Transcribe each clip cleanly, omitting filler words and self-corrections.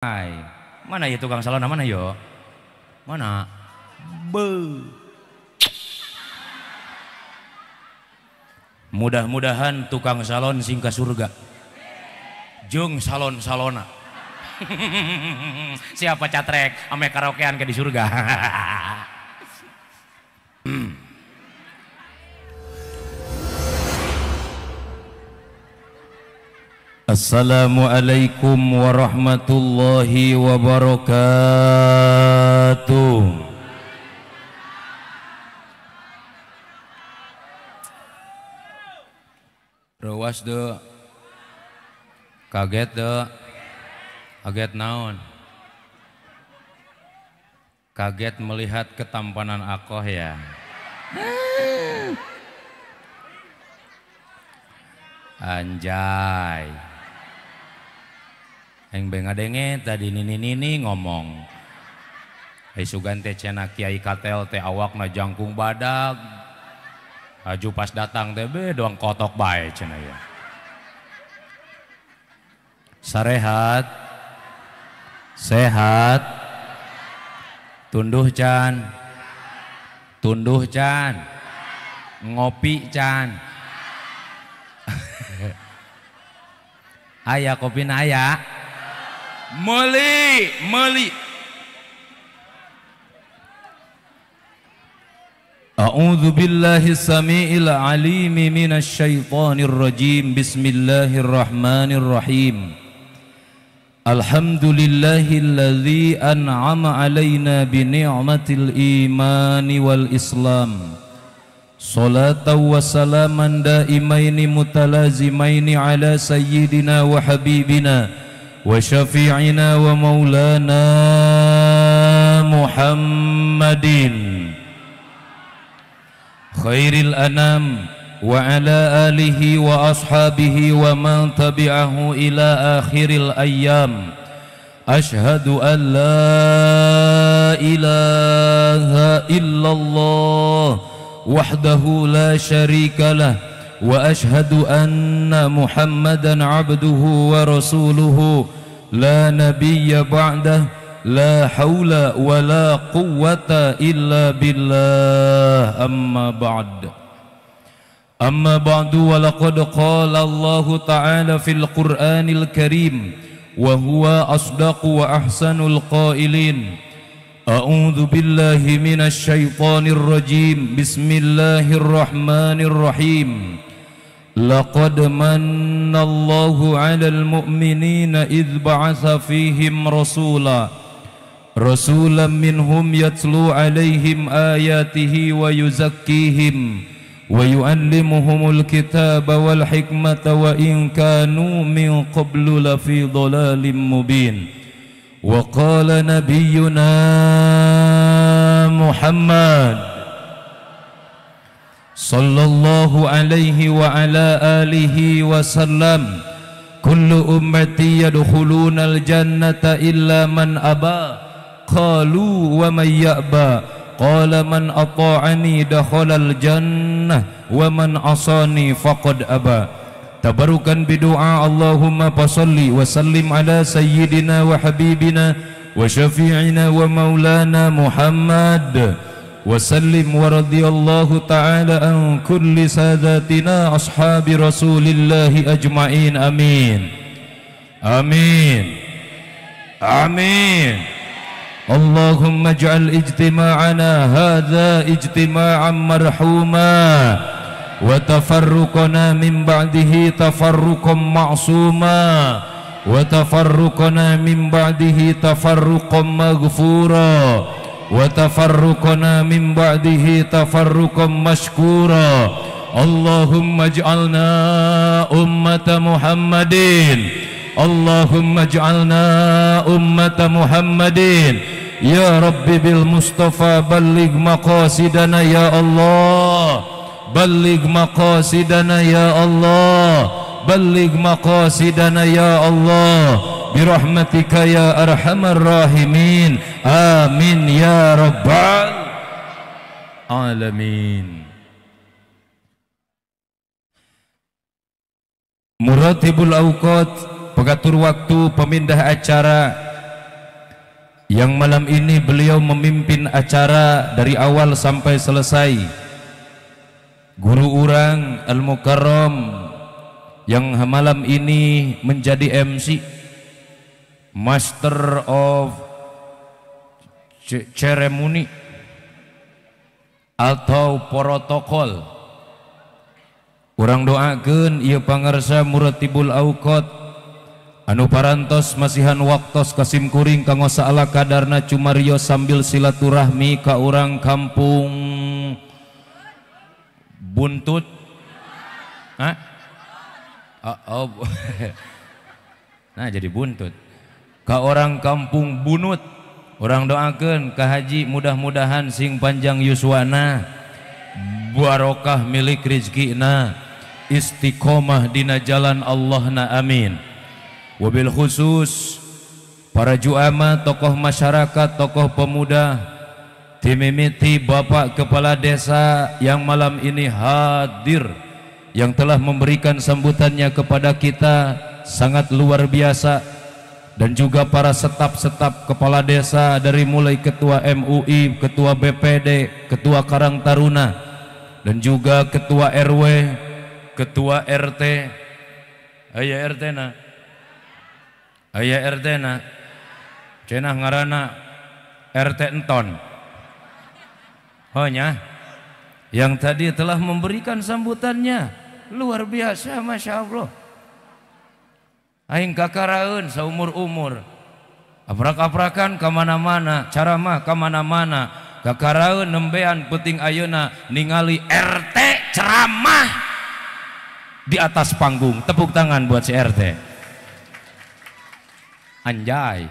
Hai, mana ya tukang salon mana yo? Mana? Be. Mudah-mudahan tukang salon singka surga. Jeung salon-salona. Siapa catrek ame karaokean ke di surga. Assalamualaikum warahmatullahi wabarakatuh. Ruas deh, kaget deh, kaget naon? Kaget melihat ketampanan akoh ya. Anjay. Yang bengadenge tadi nini ngomong hei sugan teh cenah kiai katel teh awakna jangkung badag aju pas datang teh be doang kotok bae cenah ya. Sarehat sehat tunduh can ngopi can aya kopina aya Meli A'udzu billahi samiil alim minasy syaithanir rajim. Bismillahirrahmanirrahim. Alhamdulillahilladzi an'ama 'alaina bi ni'matil imani wal islam. Salatan wa salaman daimaini mutalazimaini ala sayyidina wa habibina wa syafi'ina wa maulana Muhammadin khairil anam wa ala alihi wa ashabihi wa man tabi'ahu ila akhiril ayyam. Ashhadu an la ilaha illallah wahdahu la syarika lah wa ashhadu anna Muhammadan abduhu wa rasuluhu la nabiyya ba'dah la hawla wa la quwwata illa billah amma ba'du wa laqad qala Allah ta'ala fil Qur'anil Karim wa huwa asdaqu wa ahsanul qailin. A'udzu billahi minasy syaithanir rajim. Bismillahirrahmanirrahim. Laqad mannallahu 'alal mu'minina idz ba'atsa fihim rasulan minhum yatlu 'alaihim ayatihi wa yuzakkihim wa yu'allimuhumul kitaba wal hikmata wa in kanu min qablu lafi dhalalin mubin. Wa qala nabiyyuna Muhammad sallallahu alaihi wa ala alihi wa sallam, kullu ummati yadkhulunal jannata illa man aba. Qalu wa man ya'ba? Qala man ata'ani dakhalal jannah wa man asani faqad aba. Tabarukan bidu'a Allahumma fasalli wa sallim ala sayyidina wa habibina wa syafi'ina wa maulana Muhammad wa sallim wa radiyallahu ta'ala an kulli sadatina ashabi rasulillahi ajma'in. Amin amin amin. Allahumma ij'al ijtima'ana hadha ijtima'an marhuma wa tafarruqana min ba'dihi tafarruqan ma'suma wa tafarruqana min ba'dihi tafarruqan maghfura wa tafarruqana min ba'dihi tafarruqan mashkura. Allahumma ij'alna ummata Muhammadin, Allahumma ij'alna ummata Muhammadin. Ya Rabbi bil Mustafa balligh maqasidana ya Allah, balligh maqasidana ya Allah, balligh maqasidana ya Allah birahmatika ya arhamar rahimin. Amin ya rabbal alamin. Muratibul awqat, pengatur waktu, pemindah acara, yang malam ini beliau memimpin acara dari awal sampai selesai. Guru orang Al-Mukarram yang malam ini menjadi MC, Master of Ceremony atau protokol. Urang doakeun ieu pangarsa Muratibul Auqat anu parantos masihan waktos kasim kuring kanggo saala kadarna cumario sambil silaturahmi ka urang kampung Buntut. Hah? Nah jadi buntut. Ka orang kampung Bunut, orang doakeun ka haji mudah-mudahan sing panjang yuswana, barokah milik rizkina, istiqomah dina jalan Allahna, amin. Wabil khusus para juama, tokoh masyarakat, tokoh pemuda, timimiti Bapak Kepala Desa yang malam ini hadir, yang telah memberikan sambutannya kepada kita sangat luar biasa, dan juga para setap-setap kepala desa dari mulai ketua MUI, ketua BPD, ketua Karang Taruna, dan juga ketua RW, ketua RT. Aya RT na, aya RT na, cenah ngarana RT Enton. Oh nya, yang tadi telah memberikan sambutannya luar biasa, masya Allah. Aing kakaraeun saumur-umur, aprak-aprakan kamana-mana, caramah kamana-mana, kakaraeun nembean penting ayeuna ningali RT ceramah di atas panggung. Tepuk tangan buat si RT. Anjay.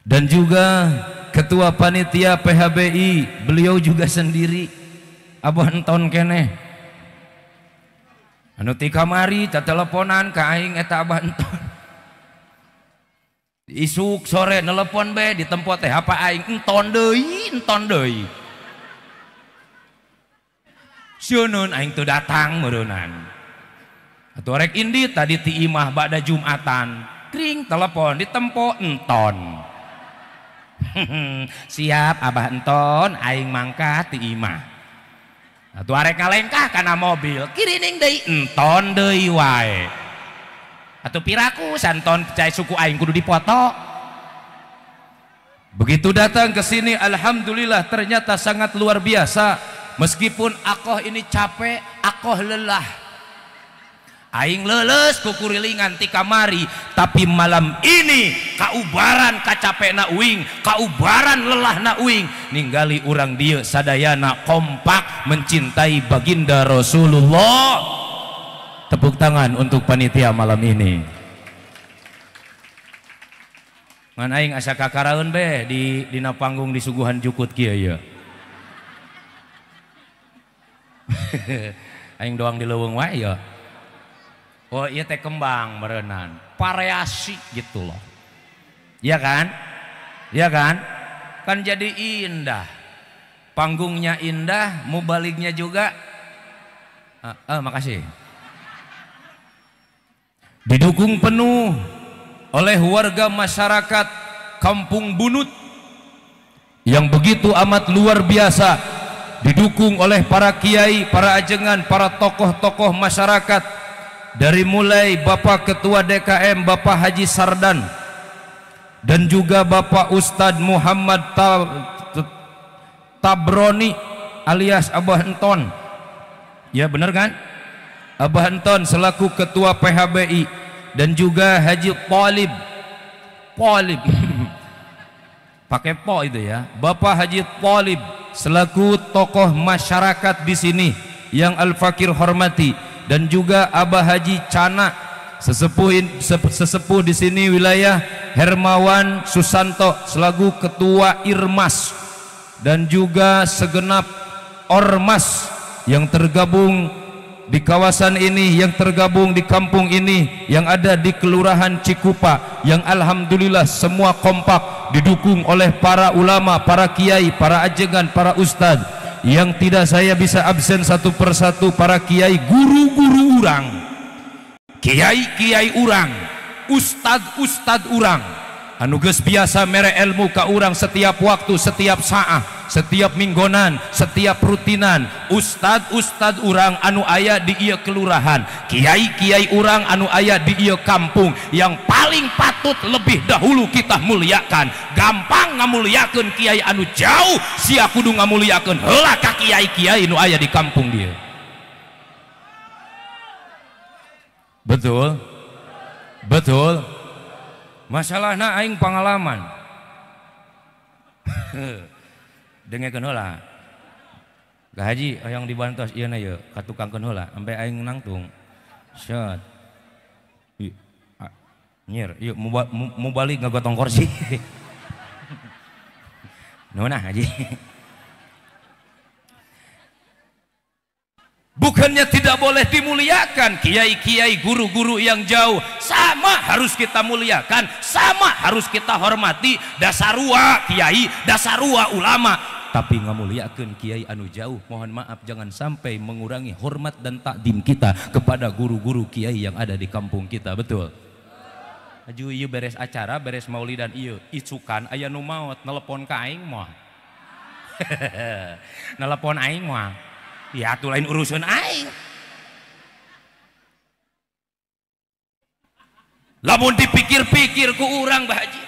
Dan juga ketua panitia PHBI, beliau juga sendiri Abah Enton keneh anu ti kamari tateleponan ka aing eta Abah Enton. Isuk sore nelepon be di tempat teh apa aing enton deui. Sieun aing teu datang meureunnan. Atuh rek indi tadi ti imah bada Jumatan. Kring telepon ditempo enton. Siap Abah Enton, aing mangkat ti imah. Atuh arek ngalengkah kana mobil, kirining deui enton deui wae. Atuh piraku santon cai suku aing kudu dipoto. Begitu datang ke sini alhamdulillah ternyata sangat luar biasa. Meskipun akoh ini capek, akoh lelah. Aing leles kukurilingan ti kamari, tapi malam ini kaubaran kacapena uing, kaubaran lelahna uing, ninggali urang dieu sadayana kompak mencintai baginda Rasulullah. Tepuk tangan untuk panitia malam ini. Ngan aing asa kakaraeun be di dina panggung di suguhan jukut kieu ye. Aing doang di leuweung wae ya. Oh iya teh kembang berenan, variasi gitu loh. Iya kan? Iya kan? Kan jadi indah. Panggungnya indah, mubaliknya juga. Makasih. Didukung penuh oleh warga masyarakat Kampung Bunut yang begitu amat luar biasa. Didukung oleh para kiai, para ajengan, para tokoh-tokoh masyarakat. Dari mulai Bapak Ketua DKM Bapak Haji Sardan dan juga Bapak Ustadz Muhammad Tabroni alias Abah Enton. Ya benar kan? Abah Enton selaku Ketua PHBI dan juga Haji Polib pakai po itu ya, Bapak Haji Polib selaku tokoh masyarakat di sini yang Al-Fakir hormati, dan juga Abah Haji Cana sesepuh di sini wilayah Hermawan Susanto selaku Ketua Irmas, dan juga segenap ormas yang tergabung di kawasan ini, yang tergabung di kampung ini, yang ada di Kelurahan Cikupa, yang alhamdulillah semua kompak didukung oleh para ulama, para kiai, para ajengan, para ustadz. Yang tidak saya bisa absen satu persatu, para kiai, guru-guru urang, kiai-kiai urang, ustad-ustad urang, anu geus biasa mere ilmu ka urang setiap waktu, setiap saat, setiap minggonan, setiap rutinan, ustad urang anu aya di ieu kelurahan, kiai-kiai urang anu aya di ieu kampung, yang paling patut lebih dahulu kita muliakan. Gampang ngamuliakeun kiai anu jauh, sia kudu ngamuliakeun heula ka kiai-kiai anu aya di kampung dia. Betul? Betul? Masalahna aing pengalaman. Dengekeun heula. Ka haji hoyong dibantos ieu na ye katukangkeun heula sampai aing nangtung. Set. Nyer, yuk mau balik ngagotong kursi. Nona haji. Bukannya tidak boleh dimuliakan kiai-kiai, guru-guru yang jauh, sama harus kita muliakan, sama harus kita hormati. Dasarua kiai, dasarua ulama, tapi ngamuliakeun kiai anu jauh, mohon maaf jangan sampai mengurangi hormat dan takdim kita kepada guru-guru kiai yang ada di kampung kita. Betul? Aju ieu beres acara, beres maulidan ieu, icukan aya nu maot nelepon ka aing moal. Nelepon aing moal. Ya atuh lain urusan aing. Lamun dipikir-pikir ku urang Bah Haji,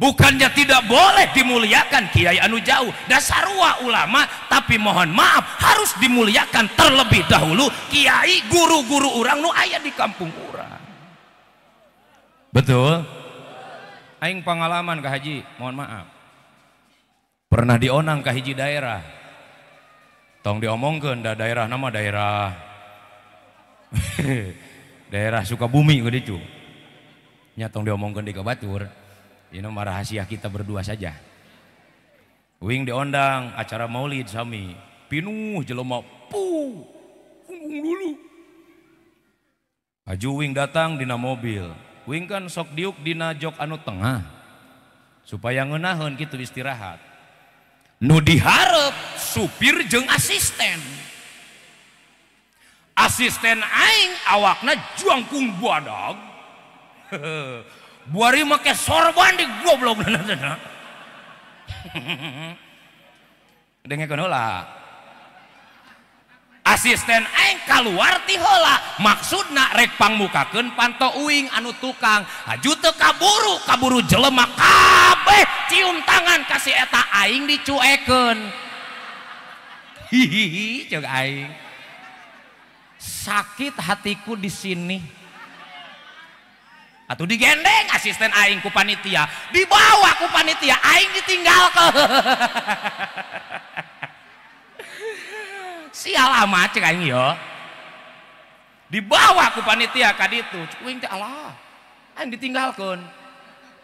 bukannya tidak boleh dimuliakan kiai anu jauh, dasarua ulama, tapi mohon maaf harus dimuliakan terlebih dahulu kiai, guru-guru urang nu aya di kampung urang. Betul? Aing pengalaman Kak Haji, mohon maaf, pernah dionang ka hiji daerah. Tong diomongkeun da daerah nama daerah daerah Sukabumi gitu. Nya tong diomongkeun di Kabatur. Ini mah rahasia kita berdua saja. Uing diondang acara maulid sami. Pinuh jelema punggung dulu. Aju uing datang dina mobil. Uing kan sok diuk dina jok anu tengah. Supaya ngeunaheun kitu istirahat. Nu diharap supir jeung asisten. Asisten aing awakna jangkung badag. Buari make sorban di goblok dana. Dengekeun heula. Asisten aing kaluar ti heula, maksudna rek pangmukakeun panto uing anu tukang. Aju teu kaburu jelema kabeh cium tangan kasih eta aing dicuekeun. Hihihi ceuk aing. Sakit hatiku di sini. Atuh digendeng asisten aing ku panitia, dibawa ku panitia, aing ditinggalkeun. Sial amat cek aing yo. Dibawa ku panitia ka ditu, uing teh alah. Aing ditinggalkeun.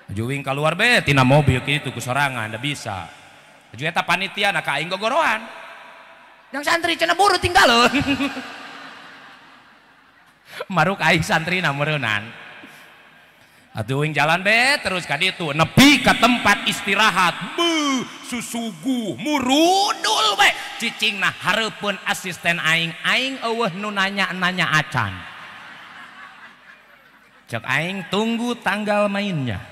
Aju uing keluar be tina mobil kitu ku sorangan, da bisa. Aju eta panitia na ka aing gogorohan. Yang santri cenah buru tinggalun. Maruk aing santrina meureunnan. Atuh uing jalan be terus ka ditu nepi ka tempat istirahat. Beuh, susuguh murudul we. Cicingna hareupeun asisten aing eueuh nu nanya acan. Cek aing tunggu tanggal mainnya.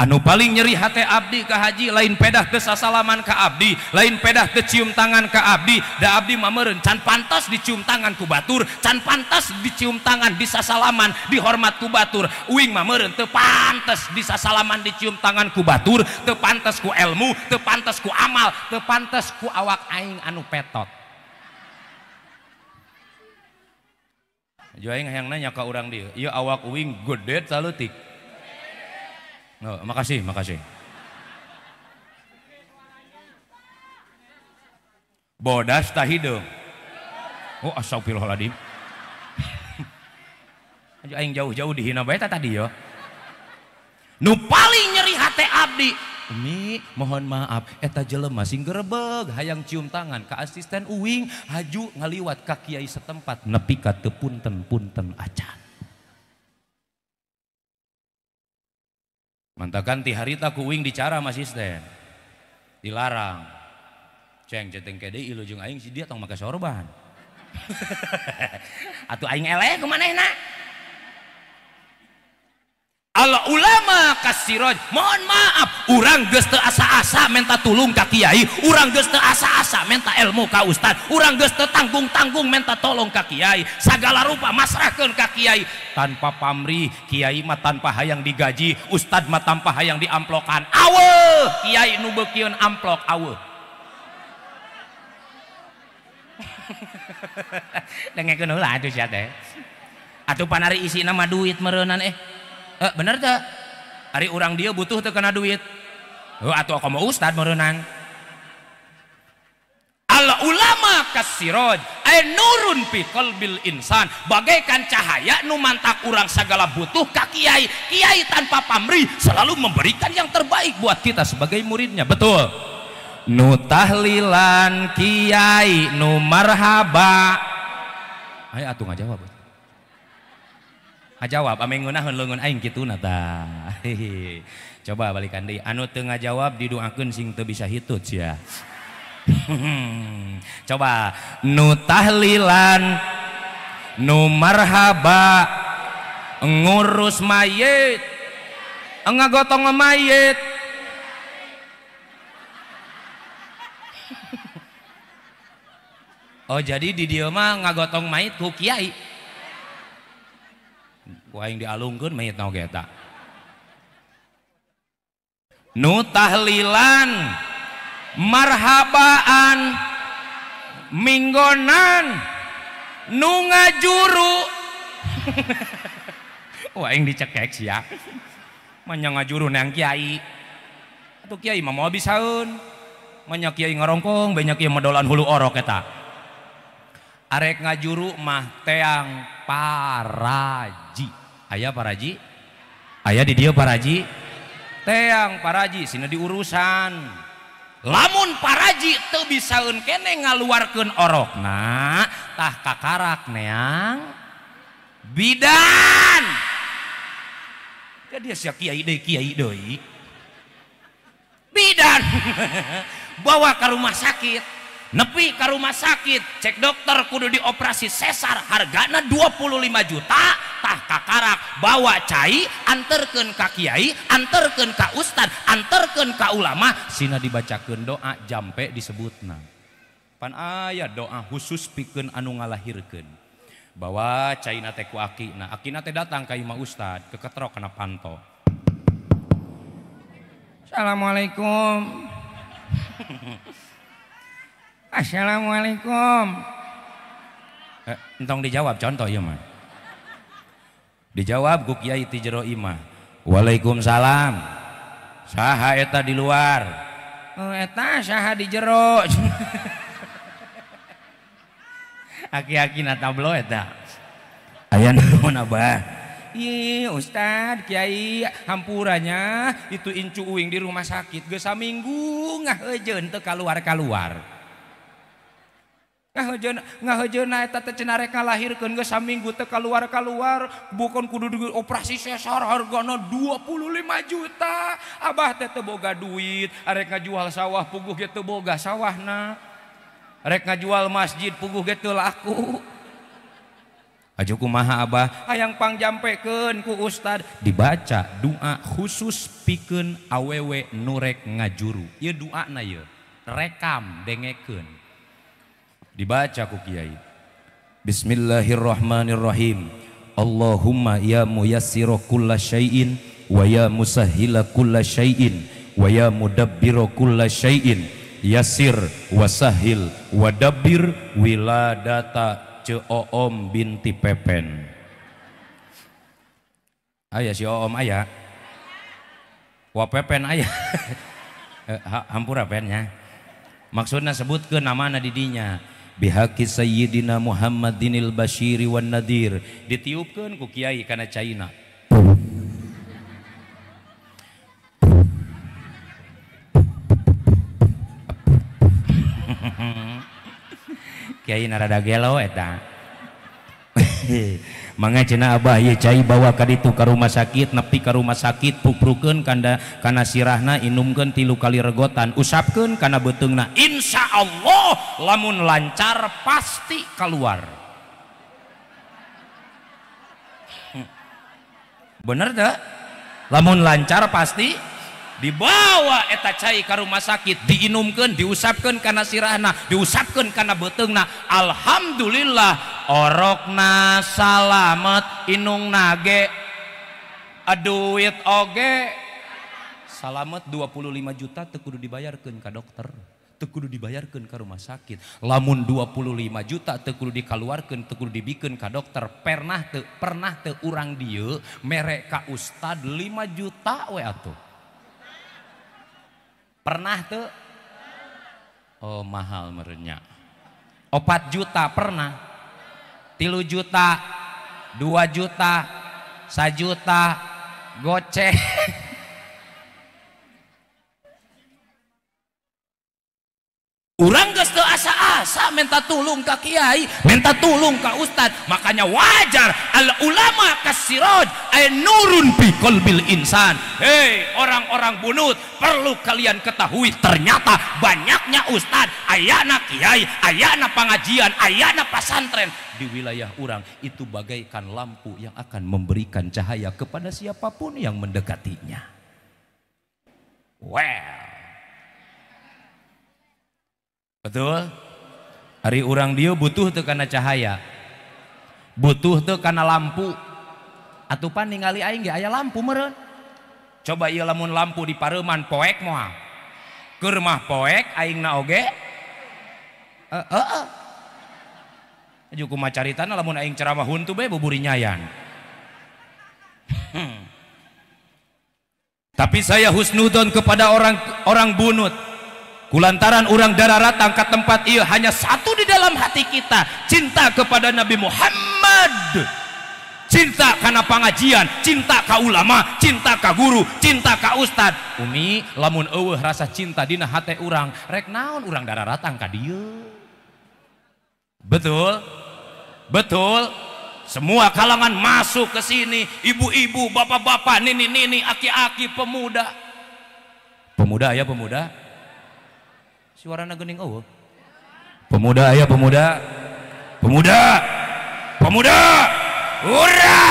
Anu paling nyeri hati abdi ka haji lain pedah teu sasalaman ka abdi, lain pedah teu cium tangan ka abdi. Da abdi mah meureun can pantas dicium tangan ku batur, can pantas dicium tangan disasalaman dihormat ku batur. Uing mah meureun teu pantas disasalaman dicium tangan ku batur, teu pantas ku ilmu, teu pantas ku amal, teu pantas ku awak aing anu petot. Jo aing hayang nanya ka urang dieu, ieu awak uing gede taleutik. Oh, makasih. Bodas tah hideung. Oh, astagfirullahaladzim. Aing jauh-jauh dihina bae tadi yo. Nu paling nyeri hate abdi, Umi mohon maaf eta jelema sing gerebeg hayang cium tangan ka asisten uing, haju ngaliwat ka kiai setempat nepi ka teu punten acan. Mantakan ti harita ku uing dicara sama asisten, dilarang. Ceng ceteng kede ilu jeung aing si dia tong make sorban. Atuh aing eleh kumanehna. kasiroj, mohon maaf urang geus teu asa-asa minta tulung ka kiai, urang geus teu asa-asa minta ilmu ka ustad, urang geus teu tanggung-tanggung minta tolong ka kiai, sagala rupa masrahkeun ka kiai tanpa pamrih. Kiai mah tanpa hayang digaji, ustad mah tanpa hayang diamplokan. Aweuh kiai nu beukieun amplok aweuh. Dengekeun heula atuh sia teh. Atuh panari isi nama duit meureunnan bener teh ari urang dia butuh teh kana duit atuh komo ustad meureunnan. Al ulama kasiroj nurun fi qalbil insan, bagaikan cahaya nu mantak urang sagala butuh ka kiai. Kiai tanpa pamrih selalu memberikan yang terbaik buat kita sebagai muridnya. Betul. Nu tahlilan kiai nu marhaba. Ayo atuh ngajawab. Ngajawab ame ngeunaheun leungeun aing kituna tah. Coba balikan deui. Anu teu ngajawab didoakeun sing teu bisa hitut sia. Coba nu tahlilan nu marhaba ngurus mayit ngagotong mayit. Oh jadi di dieu mah ngagotong mayit ku kiai. Ku aing dialungkeun mayit naon ge eta. Nu tahlilan marhabaan minggonan nu ngajuru. Wah aing dicekek sia. Manya ngajuru neang kiai. Atuh kiai mah moal bisaeun. Manya kiai ngarongkong banyak kiai medolan hulu orok eta. Arek ngajuru mah teang paraji. Aya paraji? Aya di dieu paraji? Teang paraji sina diurusan. Lamun paraji teu bisaeun kene ngaluarkeun orokna tah kakarak neang bidan. Ka dia sia kiai deui. Bidan. Bawa ka rumah sakit. Nepi ka rumah sakit, cek dokter kudu dioperasi sesar, hargana 25 juta. Tah kakarak bawa cai, anterkeun ka kiai, anterkeun ka ustad, anterkeun ka ulama, sina dibacakeun doa jampe disebutna. Pan aya doa khusus pikeun anu ngalahirkeun. Bawa caina teh ku akina, akina teh datang ka imah ustad, keketrok kana panto. Assalamualaikum. Assalamualaikum. Entong dijawab contoh ya mah. Dijawab ku kiai ti jero imah. Waalaikumsalam. Saha eta di luar? Eta saha di jero. Aki-aki na tablo eta. Aya naon abah? Ih ustad kiai hampurannya itu incu uing di rumah sakit geus saminggu ngaheujeun teu kaluar-kaluar. Ngahejeun eta teh cenah rek ngalahirkeun geus saminggu teu kaluar-kaluar, bukan kudu dioperasi sesar hargana 25 juta. Abah teh teu boga duit, arek ngajual sawah puguh ge teu boga sawahna. Rek ngajual masjid puguh ge teu laku. Aju kumaha abah? Hayang pangjampekeun ku ustad. Dibaca doa khusus pikeun awewe nu rek ngajuru. Ieu doana ieu. Rekam dengekeun. Dibaca ku kiai. Bismillahirrahmanirrahim. Allahumma ya muyassira kulla syai'in wa ya musahhila kulla syai'in wa ya mudabbira kulla syai'in yassir wa sahhil wa dabbir wiladata Ceoom binti Pepen. Aya si Oom aya. Wa Pepen aya. Hampura pennya. Maksudna sebutkeun namana di dinya. Bihaqi sayyidina Muhammadinil Basyiri wan Nadir. Ditiupkeun ku kiai kana caina. Kiai narada gelo eta. Mangga cenah abah ieu cai bawa ka ditu ka rumah sakit, nepi ka rumah sakit puprukeun kana sirahna, inumkeun 3 kali regotan, usapkeun kana beuteungna. Insyaallah lamun lancar pasti keluar. Bener teu? lamun lancar pasti dibawa eta cai ka rumah sakit, diinumkeun, diusapkeun kana sirahna, diusapkeun kana beteungna. Alhamdulillah orokna salamet, inungna ge duit oge salamet 25 juta teu kudu dibayarkeun ka dokter, teu kudu dibayarkeun ka rumah sakit. Lamun 25 juta teu kudu dikaluarkeun, teu kudu dibikeun ka dokter. Pernah teu urang dieu mere ka ustad 5 juta we atuh. Pernah tuh? Oh mahal merenya. 4 juta pernah, 3 juta, 2 juta, 1 juta, goceng. Urang geus teu asa-asa minta tulung ka kiai, minta tulung ka ustad. Makanya wajar al ulama kasiraj ay nurun fi qalbil insan. Hei orang-orang bunut, perlu kalian ketahui ternyata banyaknya ustad, ayana kiai, ayana pengajian, ayana pesantren di wilayah urang itu bagaikan lampu yang akan memberikan cahaya kepada siapapun yang mendekatinya. Well, betul? Hari urang dia butuh tuh karena cahaya, butuh tuh karena lampu. Atupan ningali aing ge aya lampu meureun. Coba ieu lamun lampu di pareuman poek moal. Keur mah poek aingna oge. Aju kumaha caritana lamun aing ceramah huntu bae buburi nyayan. Tapi saya husnudon kepada orang bunut. Kulantaran orang Dararatang ke tempat ieu hanya satu di dalam hati kita, cinta kepada Nabi Muhammad, cinta karena pengajian, cinta ka ulama, cinta ka guru, cinta ka ustad. Umi lamun eueuh rasa cinta dina hate urang, rek naon urang Dararatang ka dieu. Betul? Betul? Semua kalangan masuk ke sini, ibu-ibu, bapak-bapak, nini-nini, aki-aki, pemuda. Pemuda ya pemuda. Suarana geuning eueuh. Pemuda aya pemuda. Pemuda. Pemuda. Hurra!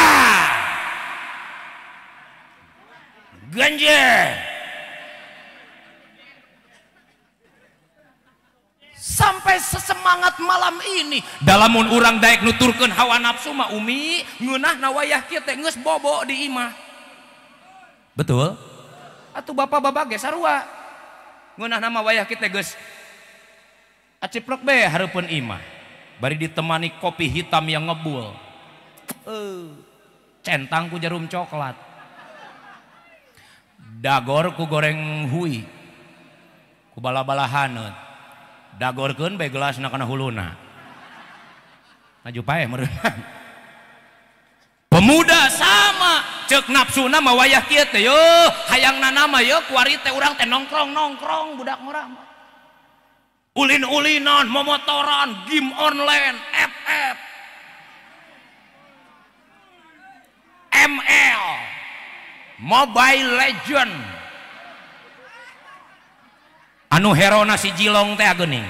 Ganje. Sampai sesemangat malam ini dalamun urang daek nuturkeun hawa nafsu mah umi ngeunahna wayah kieu teh geus bobo di imah. Betul? Atuh bapak-bapak ge sarua ngeunah nama wayah kita geus aciplek be hareupeun imah bari ditemani kopi hitam yang ngebul, centang ku jarum coklat, dagor ku goreng hui ku bala-bala haneut, dagorkeun bae gelasna kana huluna maju pae meureun. Pemuda sama cek nafsuna mah wayah kieu teh yo hayangna nama yo kuari teh urang teh nongkrong budak ngorang ulin-ulinan momotoran game online FF ML Mobile Legend anu herona si Jilong teh geuning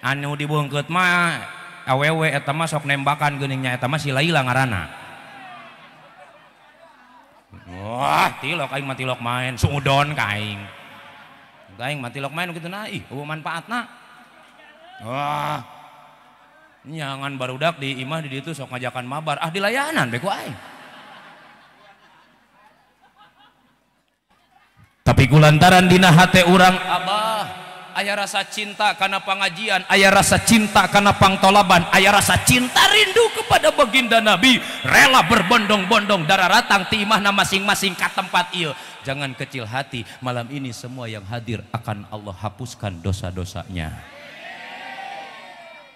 anu dibeungkeut mah awewe eta mah sok nembakan geuningnya eta mah si Laila ngaranna. Wah, tilok aing mah tilok main, suudon ka aing. Aing mah tilok main kitu na, ih eueuh manfaatna. Wah. Nyangan barudak di imah di ditu sok ngajakan mabar, ah dilayanan beko aing. Tapi kulantaran dina hate urang abah aya rasa cinta karena pengajian, aya rasa cinta karena pangtolaban, aya rasa cinta rindu kepada baginda Nabi, rela berbondong-bondong Dararatang ti imahna masing-masing ka tempat ieu. Jangan kecil hati, malam ini semua yang hadir akan Allah hapuskan dosa-dosanya.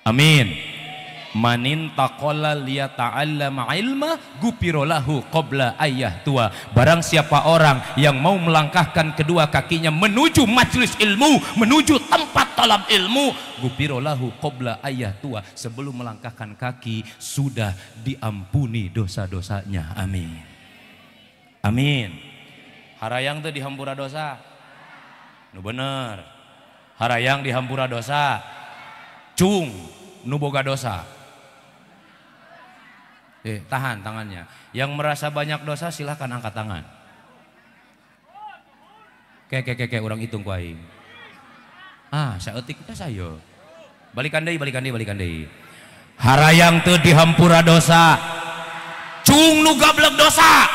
Amin. Manin taqalla liyata'allama ilma gupirolahu qabla ayah tua. Barang siapa orang yang mau melangkahkan kedua kakinya menuju majelis ilmu, menuju tempat talab ilmu, gupirolahu qabla ayah tua, sebelum melangkahkan kaki sudah diampuni dosa-dosanya. Amin. Amin. Harayang teh dihampura dosa nu bener, harayang dihampura dosa cung nu boga dosa. Tahan tangannya. Yang merasa banyak dosa silahkan angkat tangan. Keke orang hitung ku aing. Saeutik teh saya. Balikan deui. Harayang teu dihampura dosa. Cung nu gablek dosa.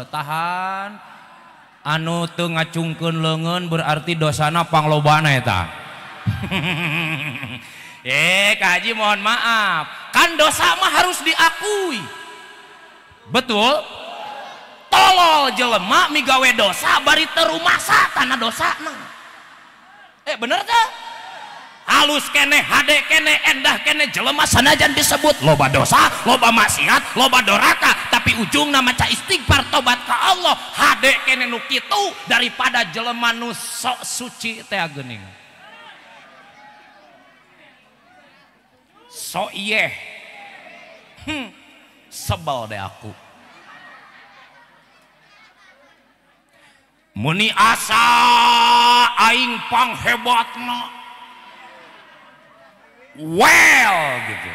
Tahan. Anu teu ngacungkeun leungeun berarti dosana panglobana eta. Kak Haji mohon maaf, kan dosa mah harus diakui, betul? Tolol jelema migawe dosa bari teu rumasa tanah dosana. Bener teh? Halus kene, hade kene, endah kene jelema sanajan disebut loba dosa, loba maksiat, loba doraka, tapi ujungna maca istighfar tobat ka Allah, hade kene nu kitu daripada jelema nu sok suci teh geuning. So iye, sebel deh aku. Muni asa aing panghebatna, well gitu.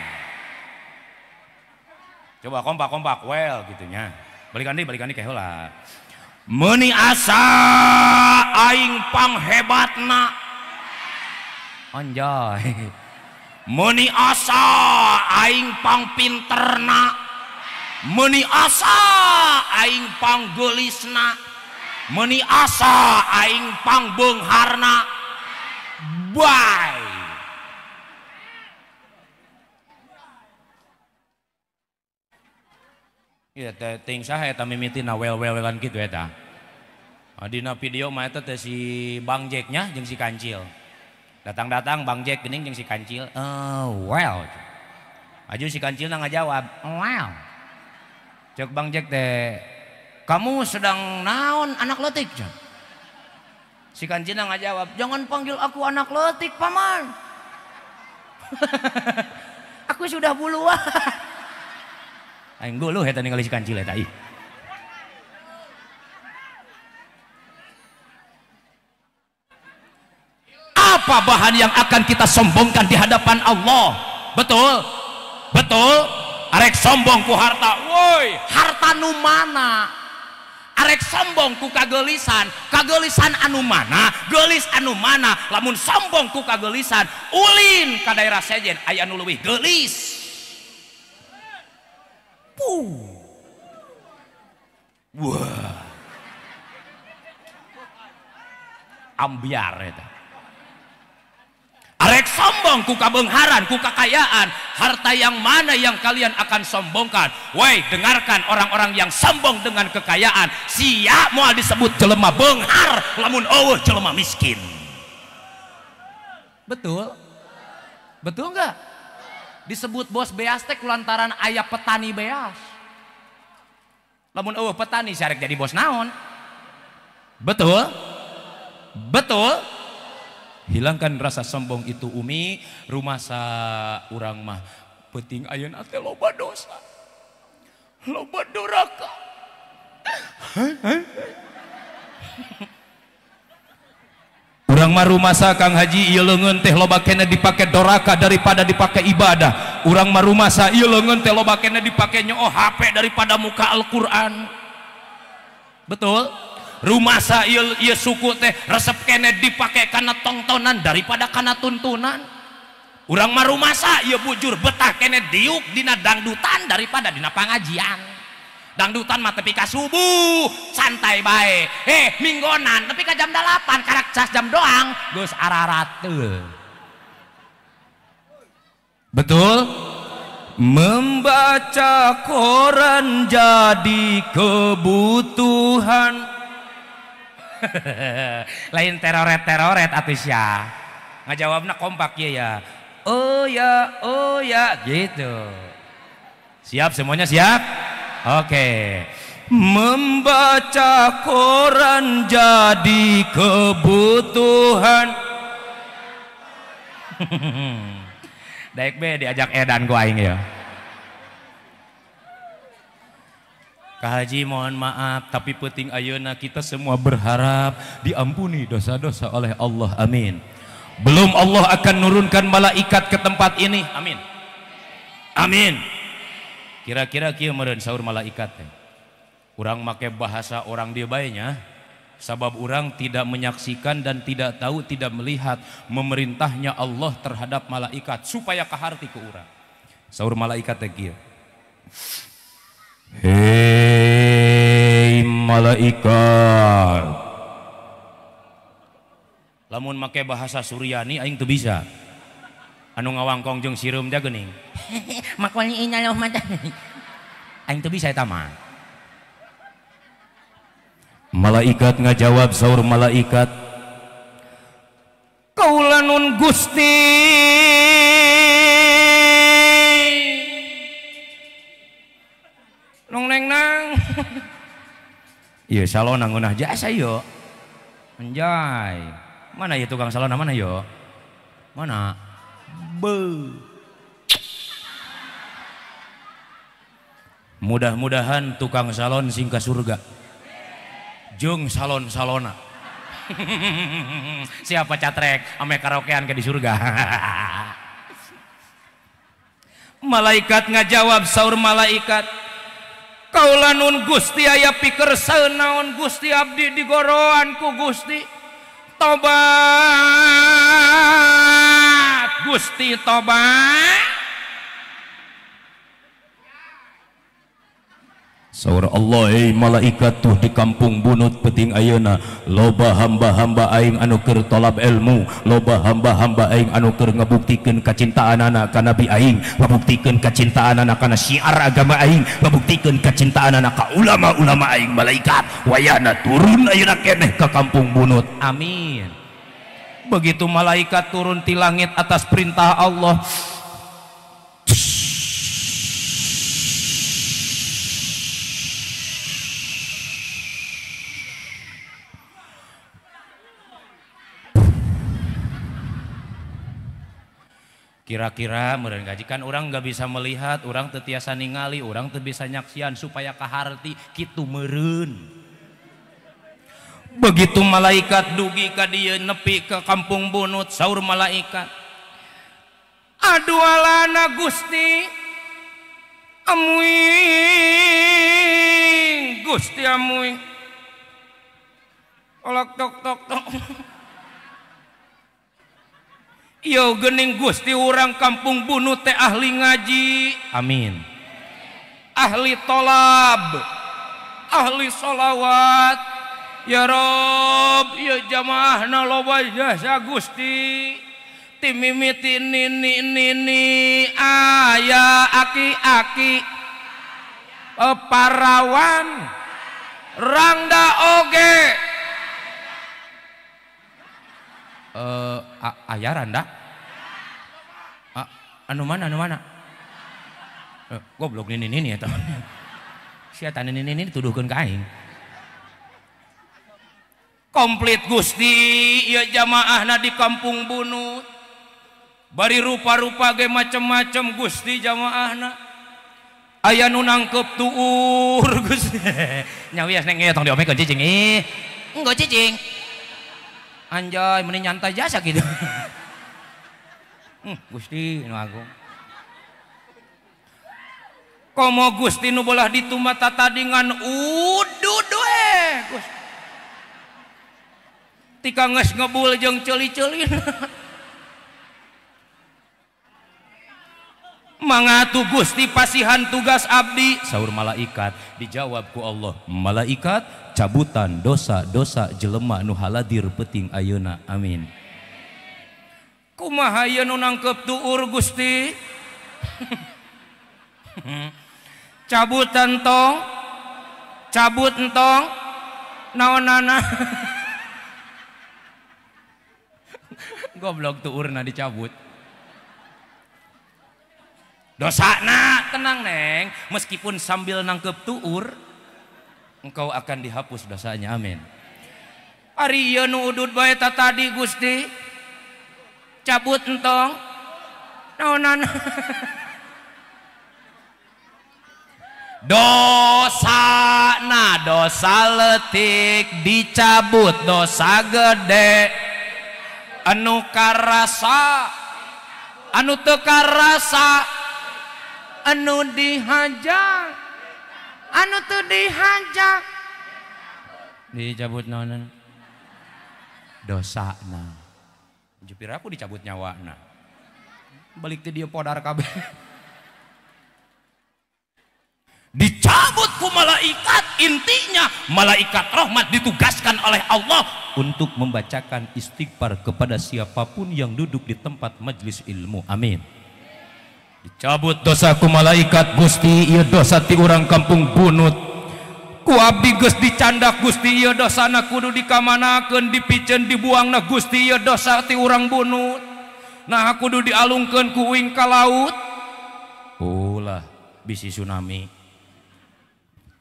Coba kompak well gitunya. Balikan deh kayak heula. Muni asa aing panghebatna, anjay. Meni asa aing pang pinterna, meni asa aing pang geulisna, meni asa aing pang beungharna. Bye. Ieu teh ting saha eta mimitina wel-welan kitu eta. Dina video mah eta teh si Bang Jack-nya jeung si Kancil. Datang Bang Jack geuning jeung si Kancil, well. Aju si Kancil ngajawab, well. Cek Bang Jack teh, kamu sedang naon anak leutik? Si Kancil ngajawab, jangan panggil aku anak leutik paman. Aku sudah buluan. Aing guluh eta ningali si Kancil eta. Apa bahan yang akan kita sombongkan di hadapan Allah? Betul? Arek sombong ku harta, woi, harta nu mana? Arek sombong ku kageulisan anu mana? Geulis anu mana? Lamun sombong ku kageulisan, ulin ka daerah sejen aya anu leuwih geulis. Wah. Ambiar eta. Arek sombong ku kabeungharan, ku kakayaan, harta yang mana yang kalian akan sombongkan? Woi, dengarkan orang-orang yang sombong dengan kekayaan, sia moal disebut jelema beunghar, lamun eueuh jelema miskin. Betul? Betul enggak? Disebut bos beas teh lantaran aya petani beas. Lamun eueuh petani sarek jadi bos naon? Betul? Hilangkan rasa sombong itu Umi. Rumasa urang mah penting ayeuna teh loba dosa, loba doraka. Urang mah rumasa Kang Haji ieu leungeun teh loba kena dipake doraka daripada dipake ibadah. Urang mah rumasa ieu leungeun teh loba kena dipake nyoo HP daripada muka Al-Qur'an. Betul? Rumasa ieu suku teh resep kene dipake kana tongtonan daripada kana tuntunan. Urang mah rumasa ieu bujur betah kene diuk dina dangdutan daripada dina pangajian. Dangdutan mah tepi ka subuh santai bae. Minggonan tepi ka jam 8 karak cas jam doang geus ararat teu. Betul? Membaca koran jadi kebutuhan. Lain teroret atuh sia. Ngajawabna kompak ya. Oh ya gitu. Siap semuanya, siap? Oke. Membaca koran jadi kebutuhan. Daek be diajak edan ku aing ya. Kak Haji mohon maaf, tapi penting ayeuna kita semua berharap diampuni dosa-dosa oleh Allah, amin. Belum Allah akan nurunkan malaikat ke tempat ini, amin. Amin. Kira-kira kieu meureun saur malaikat teh. Urang make bahasa orang dia bae nya. Sabab orang tidak menyaksikan dan tidak tahu, tidak melihat memerintahnya Allah terhadap malaikat supaya kaharti ke urang. Saur malaikat teh kieu. Hei malaikat. Lamun make bahasa Suryani aing teu bisa. Anu ngawangkong jeung sireum teh geuning. Makwalnya inallah mata. Aing teu bisa eta mah. Malaikat ngajawab saur malaikat, kaula nun Gusti nong neng nang. Iya salona ngunah jasa yo. Anjay. Mana ya tukang salona mana yo? Mana? Be. Mudah-mudahan tukang salon sing ka surga. Jeung salon-salona. Siapa catrek ame karaokean ke di surga. Malaikat ngajawab saur malaikat, kaula nun Gusti aya pikeurseun naon Gusti abdi digoroan ku Gusti. Tobat Gusti tobat. Saur Allah malaikat tuh di kampung bunut peting ayeuna loba hamba-hamba aing anu keur tolab ilmu, loba hamba-hamba aing anu keur ngabuktikeun kacintaanana ka nabi aing, ngabuktikeun kacintaanana kana syiar agama aing, ngabuktikeun kacintaanana ka ulama-ulama aing. Malaikat wayahna turun ayeuna keneh ka kampung bunut. Amin. Begitu malaikat turun ti langit atas perintah Allah, kira-kira meureun gajikan orang nggak bisa melihat, orang teu tiasa ningali, orang teu bisa nyaksian supaya kaharti kitu meureun. Begitu malaikat dugi ka dieu nepi ke kampung bunut, saur malaikat, aduh alana Gusti amuing Gusti amuing olok tok tok tok. Yo geuning Gusti urang kampung bunut teh ahli ngaji. Amin. Ahli tolab, ahli sholawat. Ya Rob, ya jamaahna loba jasa Gusti. Timimiti nini aya aki-aki parawan rangda oge. Aya randa? Anu mana? Goblok nini eta. Sia tah nini dituduhkeun ka aing. Komplit Gusti ieu jamaahna di kampung bunut. Bari rupa-rupa ge macem-macem Gusti jamaahna. Aya nu nangkep tuur Gusti. Nya wias neng tong diomekeun cicing ih. Enggo cicing. Anjay mending nyantai jasa gitu. Gusti nu agung. Komo Gusti nu bolah ditumah tatadingan udud we Gusti. Tika geus ngebul jeung ceuli-ceulin. Mangatu Gusti pasihan tugas abdi. Saur malaikat dijawab ku Allah, malaikat cabutan dosa-dosa jelema nu haladir peuting ayeuna. Amin. Kumaha ieu nu nangkep tuur Gusti? Cabutan tong, cabut entong, naonana? Goblok tuurna dicabut. Dosana tenang neng, meskipun sambil nangkep tuur, engkau akan dihapus dosanya. Amin. Ari ieu nu udud bae tadi Gusti. Cabut entong. Naonan. Dosana dosa leutik dicabut, dosa gede anu karasa anu teu karasa anu dihajar anu teu dihajar dicabut naonan dosana jepir aku dicabut nyawana balik teh dia podar kabeh dicabut ku malaikat. Intinya malaikat rahmat ditugaskan oleh Allah untuk membacakan istighfar kepada siapapun yang duduk di tempat majelis ilmu. Amin. Dicabut dosa ku malaikat. Gusti ieu dosa ti urang kampung bunut ku abdi geus dicandak. Gusti ieu dosana kudu dikamanakeun dipicen dibuangna. Gusti ieu dosa ti urang bunut nah kudu dialungkeun ku uing ka laut. Ulah bisi tsunami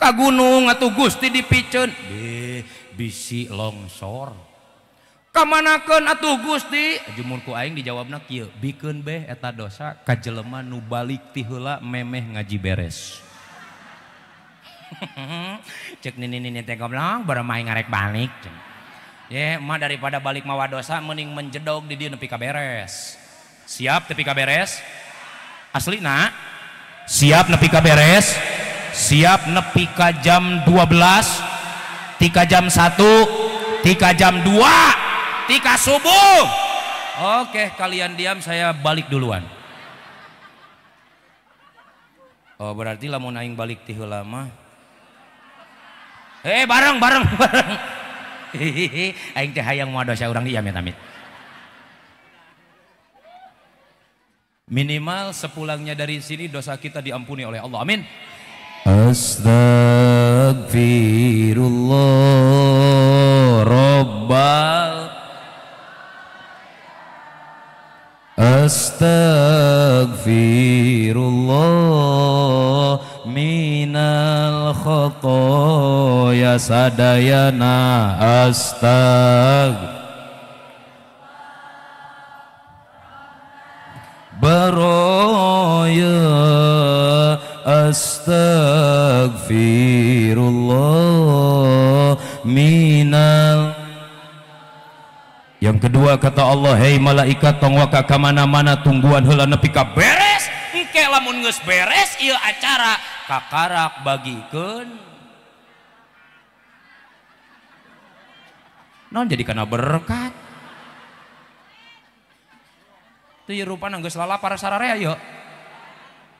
ka gunung atuh Gusti dipicen bisi longsor kamanakeun atuh Gusti jumun ku aing dijawabna kieu bikeun beh eta dosa ka jelema nu balik ti heula memeh ngaji beres. Cek nini teh goblok bareng main ngarek balik ye mah daripada balik mawa dosa mending menjedog di dieu nepi ka beres. Siap nepi ka beres aslina siap nepi ka beres siap nepi ka jam 12 tika jam 1 tika jam 2 tika subuh. Oke kalian diam saya balik duluan. Oh berarti lamun aing balik ti heula mah bareng aing teh hayang moal dosa urang di amit-amit. Minimal sepulangnya dari sini dosa kita diampuni oleh Allah. Amin. Astaghfirullah Rabbal Astaghfirullah minal khotoya sadayana baroya Astaghfirullah minal. Yang kedua kata Allah, hei malaikat tong waka ka mana-mana tungguan heula nepi ka beres. Engke lamun geus beres ieu acara kakarak bagikeun. Naon jadi kana berkat. Teu ieu rupana geus lalapar sararea yeuh.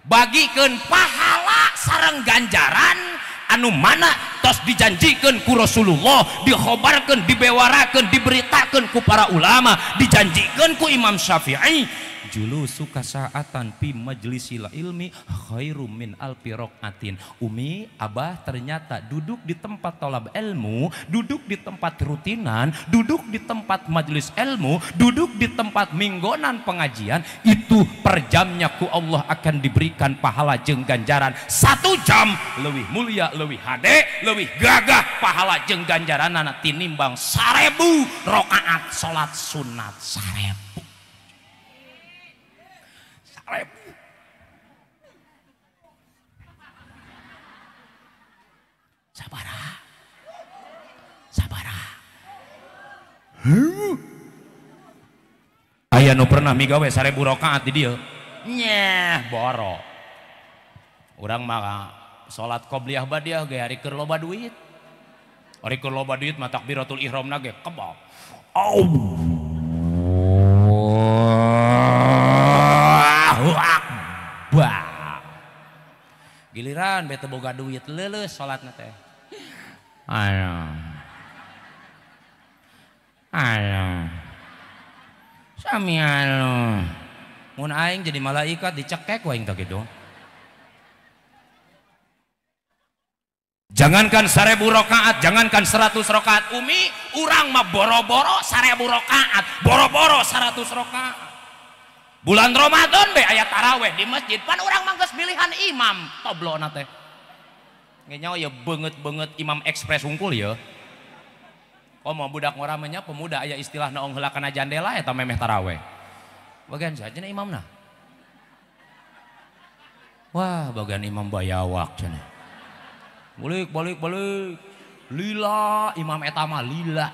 Bagikeun pahala sareng ganjaran anu mana tos dijanjikeun ku Rasulullah, dikhobarkeun, dibewarakeun, diberitakeun ku para ulama, dijanjikeun ku Imam Syafi'i. Julusu kasaatan fi majlisil ilmi khairum min alfi raqatin. Umi, abah ternyata duduk di tempat tolab ilmu, duduk di tempat rutinan, duduk di tempat majelis ilmu, duduk di tempat minggonan pengajian, itu per jamnya ku Allah akan diberikan pahala jeung ganjaran 1 jam leuwih mulia, leuwih hade, leuwih gagah pahala jeung ganjaranna tinimbang 1000 rakaat salat sunat. 1000 sabara aya nu pernah migawe 1000 rakaat di dieu nyeh boro urang mah salat qobliyah badiah ge hari keur loba duit mah takbiratul ihramna ge kebal Allahu akbar. Giliran bete boga duit leuleus salatna teh. Anu. Sami anu. Mun aing jadi malaikat dicekek wae teh kitu. Jangankan 1000 rakaat, jangankan 100 rakaat Umi, urang mah boro-boro 1000 rakaat, boro-boro 100 rakaat. Bulan Ramadan be aya taraweh di masjid, pan urang mah geus pilihan imam, toblona teh. Nge nyawa ya beungeut-beungeut imam ekspres hungkul ya. Komo budak ngoramenya pemuda aya istilah naong heula kana jandela eta memeh taraweh. Bagian saja na imamna. Wah, bagian imam bayawak cenah. Balik lila imam eta mah lila.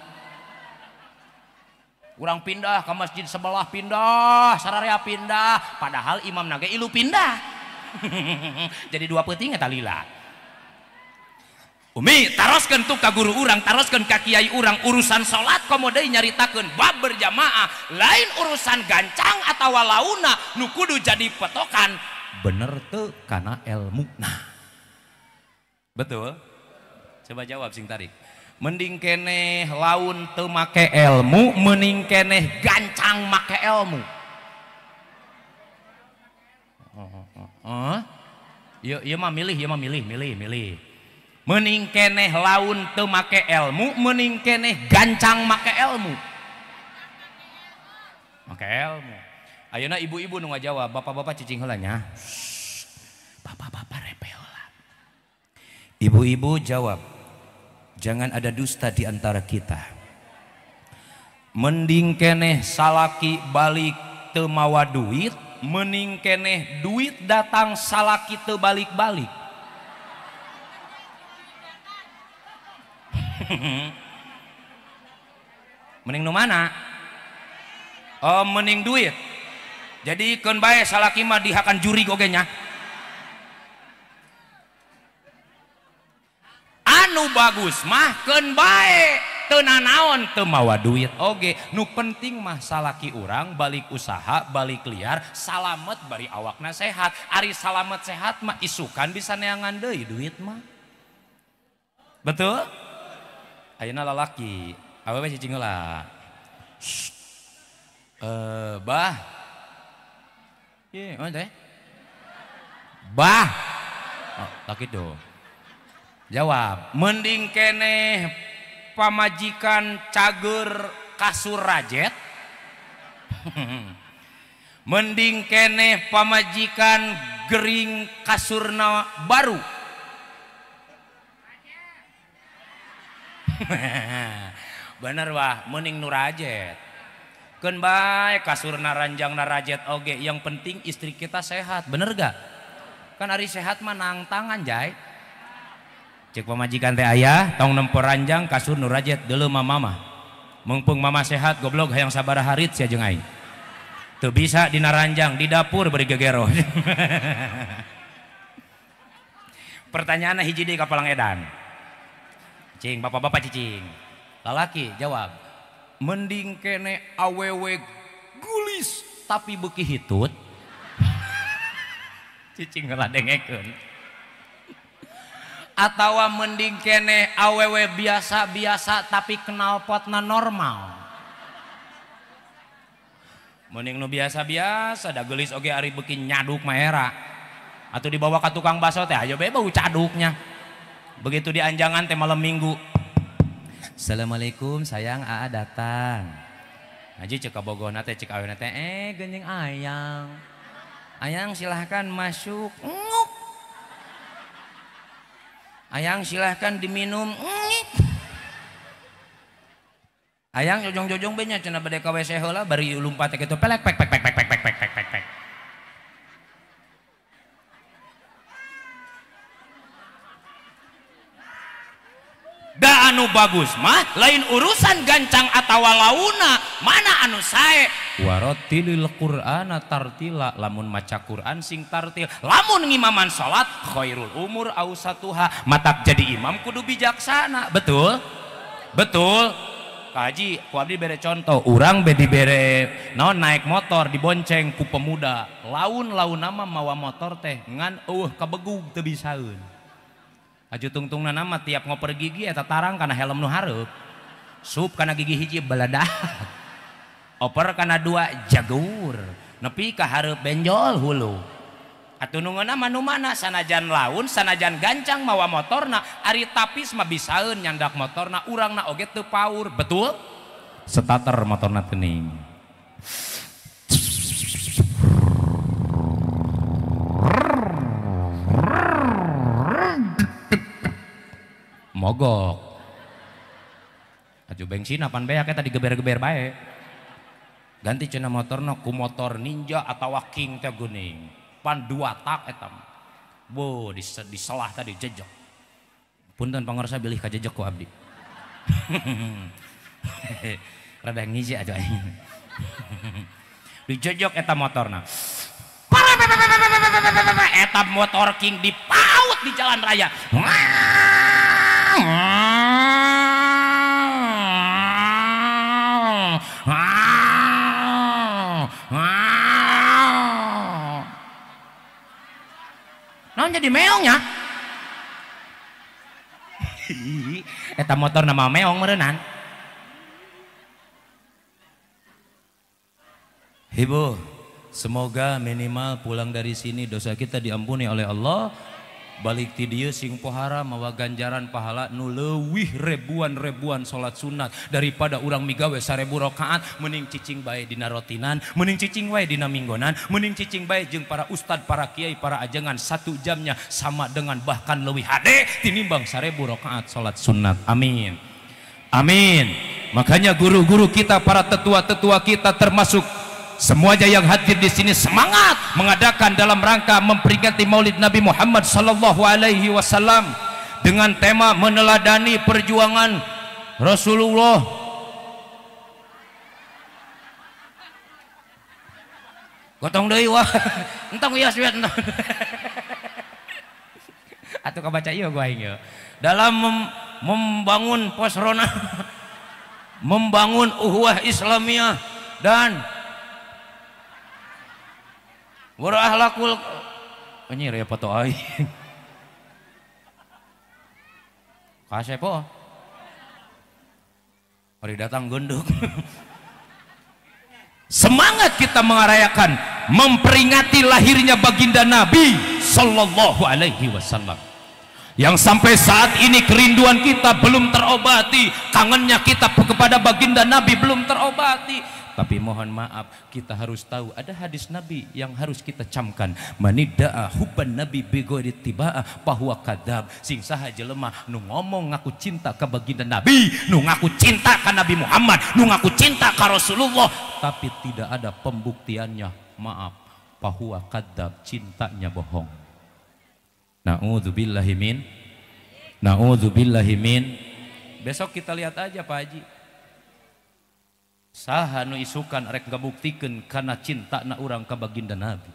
Urang pindah ke masjid sebelah pindah, sararea pindah, padahal imam nage ilu pindah. Jadi dua peuting eta lila. Umi taroskeun tuh ka guru urang, taroskeun ka kiai urang urusan salat komo deui nyaritakeun bab berjamaah, lain urusan gancang atawa launa nu kudu jadi petokan bener teu kana ilmuna. Betul? Coba jawab sing tarik. Mending keneh laun teu make ilmu, mending keneh gancang make ilmu. Ieu mah milih, milih. Mending keneh laun teu make ilmu, mending keneh gancang make ilmu. Make ilmu. Ayeuna ibu-ibu nu ngajawab, bapak-bapak cicing heula nya. Bapak-bapak repe heula. Ibu-ibu jawab. Jangan ada dusta di antara kita. Mending keneh salaki balik teu mawa duit, mending keneh duit datang salaki teu balik-balik. Mending nu mana? Oh, mending duit. Jadi keun bae salaki mah dihakan juri oge nya. Anu bagus mah keun bae teu nanaon teu mawa duit oge. Nu penting mah salaki urang balik usaha, balik liar, salamet bari awakna sehat. Ari salamet sehat mah isukan bisa neangan deui duit mah. Betul? Ayeuna lalaki, awewe cicing heula. Bah. Ieu teh. Bah. Oh, tak kitu. Jawab, mending keneh pamajikan cager kasur rajet. Mending keneh pamajikan gering kasurna baru. Bener wah, mending nu rajet. Keun bae kasurna ranjang narajet oge, yang penting istri kita sehat. Bener gak? Kan ari sehat mah nang tangan jay. Cek pamajikan teh aya tong nempor ranjang kasur nu rajet deuleu mama. Mumpung mama sehat goblok hayang sabaraha harit sia jeung aing. Teu bisa dina ranjang di dapur beri gegero. Pertanyaanna hiji deui ka Palang Edan. Cing, bapak-bapak cicing. Lalaki jawab, mending kene awewe gulis tapi beuki hitut. Cicing ngeladengekeun. Atawa mending kene awewe biasa-biasa tapi knalpotna normal. Mending nu biasa-biasa da geulis oge ari beuki nyaduk mah era. Atuh dibawa ka tukang baso teh ayo bae bau caduknya. Begitu di anjangan teh malam minggu. Assalamualaikum sayang, Aa datang. Haji cek ka bogona teh cek awena teh geuning ayang. Ayang silahkan masuk. Nguk. Ayang silahkan diminum. Ngik. Ayang jojong-jojong be nya cenah bade ka WC heula bari lumpat teh kitu pelek pek pek pek pek pek pek pek pek pek. Da anu bagus mah lain urusan gancang atawa launa, mana anu sae. Warattilil Qur'ana tartila, lamun maca Quran sing tartil. Lamun ngimaman salat khairul umur ausatuha, matak jadi imam kudu bijaksana. Betul? Betul. Kaji ku abdi bere contoh, urang bedi bere naon naik motor dibonceng ku pemuda. Laun-launna mah mawa motor teh ngan kabegug teu bisaeun. Aju tungtungna nama tiap ngoper gigi eta tarang kana helm nu hareup. Sup kana gigi hiji baladah. Oper kana dua jagur. Nepi ka hareup benjol hulu. Atuh nu ngeunana manu mana sanajan laun, sanajan gancang mawa motorna, ari tapis mah bisaeun nyandak motorna, urangna oge teu paur. Betul? Starter motorna teuning. Mogok. Aju bensin apan beak eta digeber-geber bae. Ganti cenah motorna ku motor Ninja atawa King teh geuning. Pan 2 tak eta. Bo diselah tadi jejek. Punten pangarsa bilih ka jejek ku abdi. Rada ngiji aja aing. Dijejek eta motorna. Parep eta motor king dipaut di jalan raya. Naon jadi meongnya? Eta motor nama meong merenang. Ibu, semoga minimal pulang dari sini dosa kita diampuni oleh Allah. Balik ti dieu sing pohara mawa ganjaran pahala nu leuwih ribuan salat sunat daripada urang migawe 1000 rakaat. Mending cicing bae dina rotinan, mending cicing wae dina minggonan, mending cicing bae jeung para ustad, para kiai, para ajengan 1 jamnya sama dengan bahkan leuwih hade tinimbang 1000 rakaat salat sunat. Amin. Amin. Makanya guru-guru kita, para tetua-tetua kita termasuk semuanya yang hadir di sini semangat mengadakan dalam rangka memperingati Maulid Nabi Muhammad sallallahu alaihi wasallam dengan tema meneladani perjuangan Rasulullah. Gotong deui wah. Entong ieu suet entong. Atuh kabaca ieu gua aing ieu. Dalam membangun posrona, membangun uhuwah Islamiyah dan warahlakul anjir ya foto aing. Kasepo. Mari datang genduk. Semangat kita mengarayakan memperingati lahirnya baginda Nabi sallallahu alaihi wasallam. Yang sampai saat ini kerinduan kita belum terobati, kangennya kita kepada baginda Nabi belum terobati. Tapi mohon maaf, kita harus tahu ada hadis Nabi yang harus kita camkan. Manida'a hubban nabi bighairi tibaa fahuwa kadzab. Sing saha jelema nu ngomong ngaku cinta ka baginda Nabi, nu ngaku cinta ka Nabi Muhammad, nu ngaku cinta ka Rasulullah, tapi tidak ada pembuktiannya, maaf, fahuwa kadzab, cintanya bohong. Na'udzubillahi min. Besok kita lihat aja Pak Haji. Saha nu isukan rek ngabuktikeun kana cintana urang ka baginda Nabi.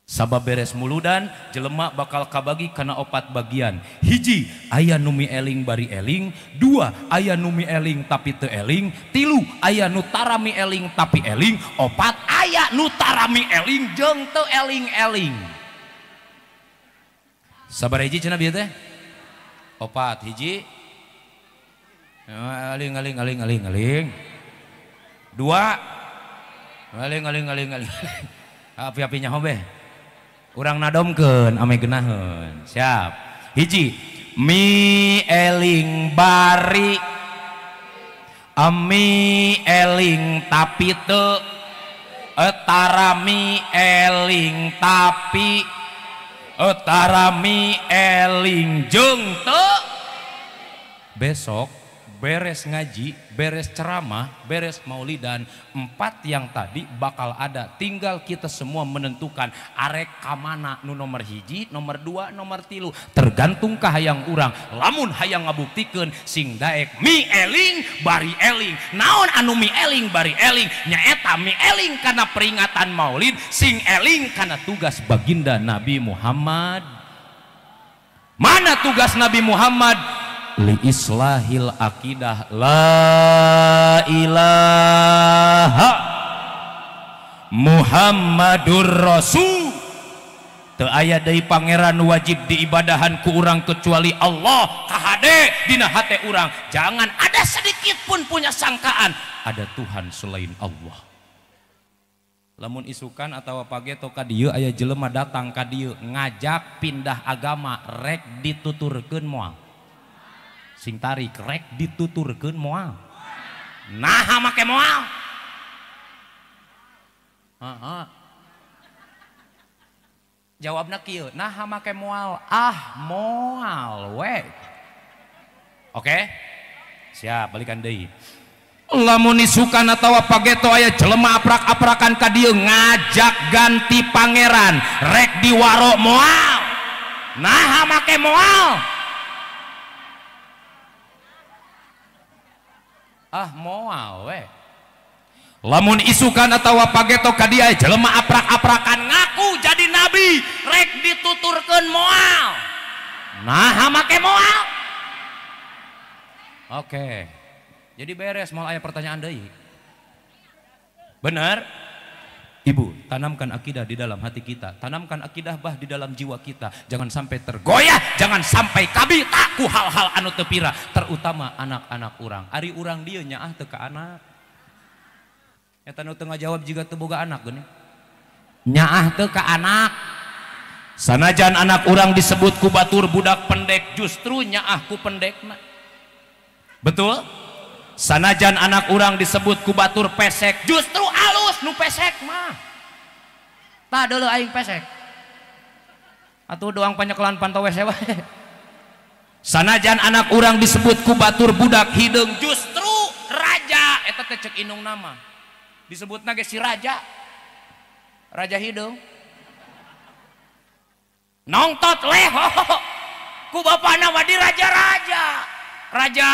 Sabab beres muludan jelema bakal kabagi kana 4 bagian. Hiji, aya nu mieling bari eling. 2, aya nu mieling tapi teu eling. 3, aya nu tarami eling tapi eling. 4, aya nu tarami eling jeung teu eling-eling. Sabar hiji cenah bieu teh? 4 hiji. Aling. 2 ngaling api-apinya hobe urang nadomkeun ame geunaheun. Siap. Hiji, mi eling bari ami eling tapi teu etarami eling tapi etarami eling jeung teu. Besok beres ngaji, beres ceramah, beres maulidan, 4 yang tadi bakal ada. Tinggal kita semua menentukan arek kamana nu nomor hiji, nomor 2, nomor 3. Tergantung ka hayang urang. Lamun hayang ngabuktikeun sing daek mi eling bari eling. Naon anu mi eling bari eling? Nyaeta mi eling kana peringatan maulid, sing eling kana tugas baginda Nabi Muhammad. Mana tugas Nabi Muhammad? Li islahil akidah la ilaha Muhammadur Rasul. Teu aya deui pangeran wajib diibadahan ku urang kecuali Allah. Kahade dina hate urang, jangan ada sedikit pun punya sangkaan ada Tuhan selain Allah. Lamun isukan atawa pageto ka dieu aya jelema datang ka dieu ngajak pindah agama, rek dituturkeun moal. Sing tarik rek dituturkeun moal. Nah make moal. Jawabna kieu, nah make moal. Moal we. Oke? Siap, balikan deui. Lamun isukan atawa pageto aya jelema aprak-aprakan ka dieu ngajak ganti pangeran, rek diwaro moal. Nah make moal. Moal we. Lamun isukan atau pageto ka dia jelema aprak-aprakan ngaku jadi nabi rek dituturkeun moal. Nah make moal. Oke. Jadi beres moal aya pertanyaan deui. Benar? Ibu, tanamkan akidah di dalam hati kita, tanamkan akidah bah di dalam jiwa kita, jangan sampai tergoyah, jangan sampai kabita ku hal-hal anu teu pira, terutama anak-anak urang. Ari urang dieu nyaah teu ka anak. Eta nu teu ngajawab jiga teu boga anak geuning. Nyaah teu ka anak. Sanajan anak urang disebut ku batur budak pendek, justru nyaah ku pendekna. Betul? Sanajan anak urang disebut ku batur pesek, justru alus nu pesek mah. Tah deuleu aing pesek. Atuh doang panyekelan pantau wese wae. Sanajan anak urang disebut ku batur budak hideung, justru raja eta teh ceuk indung nama. Disebutna ge si raja. Raja hideung. Nongtot leho. Ku bapana mah di raja-raja. Raja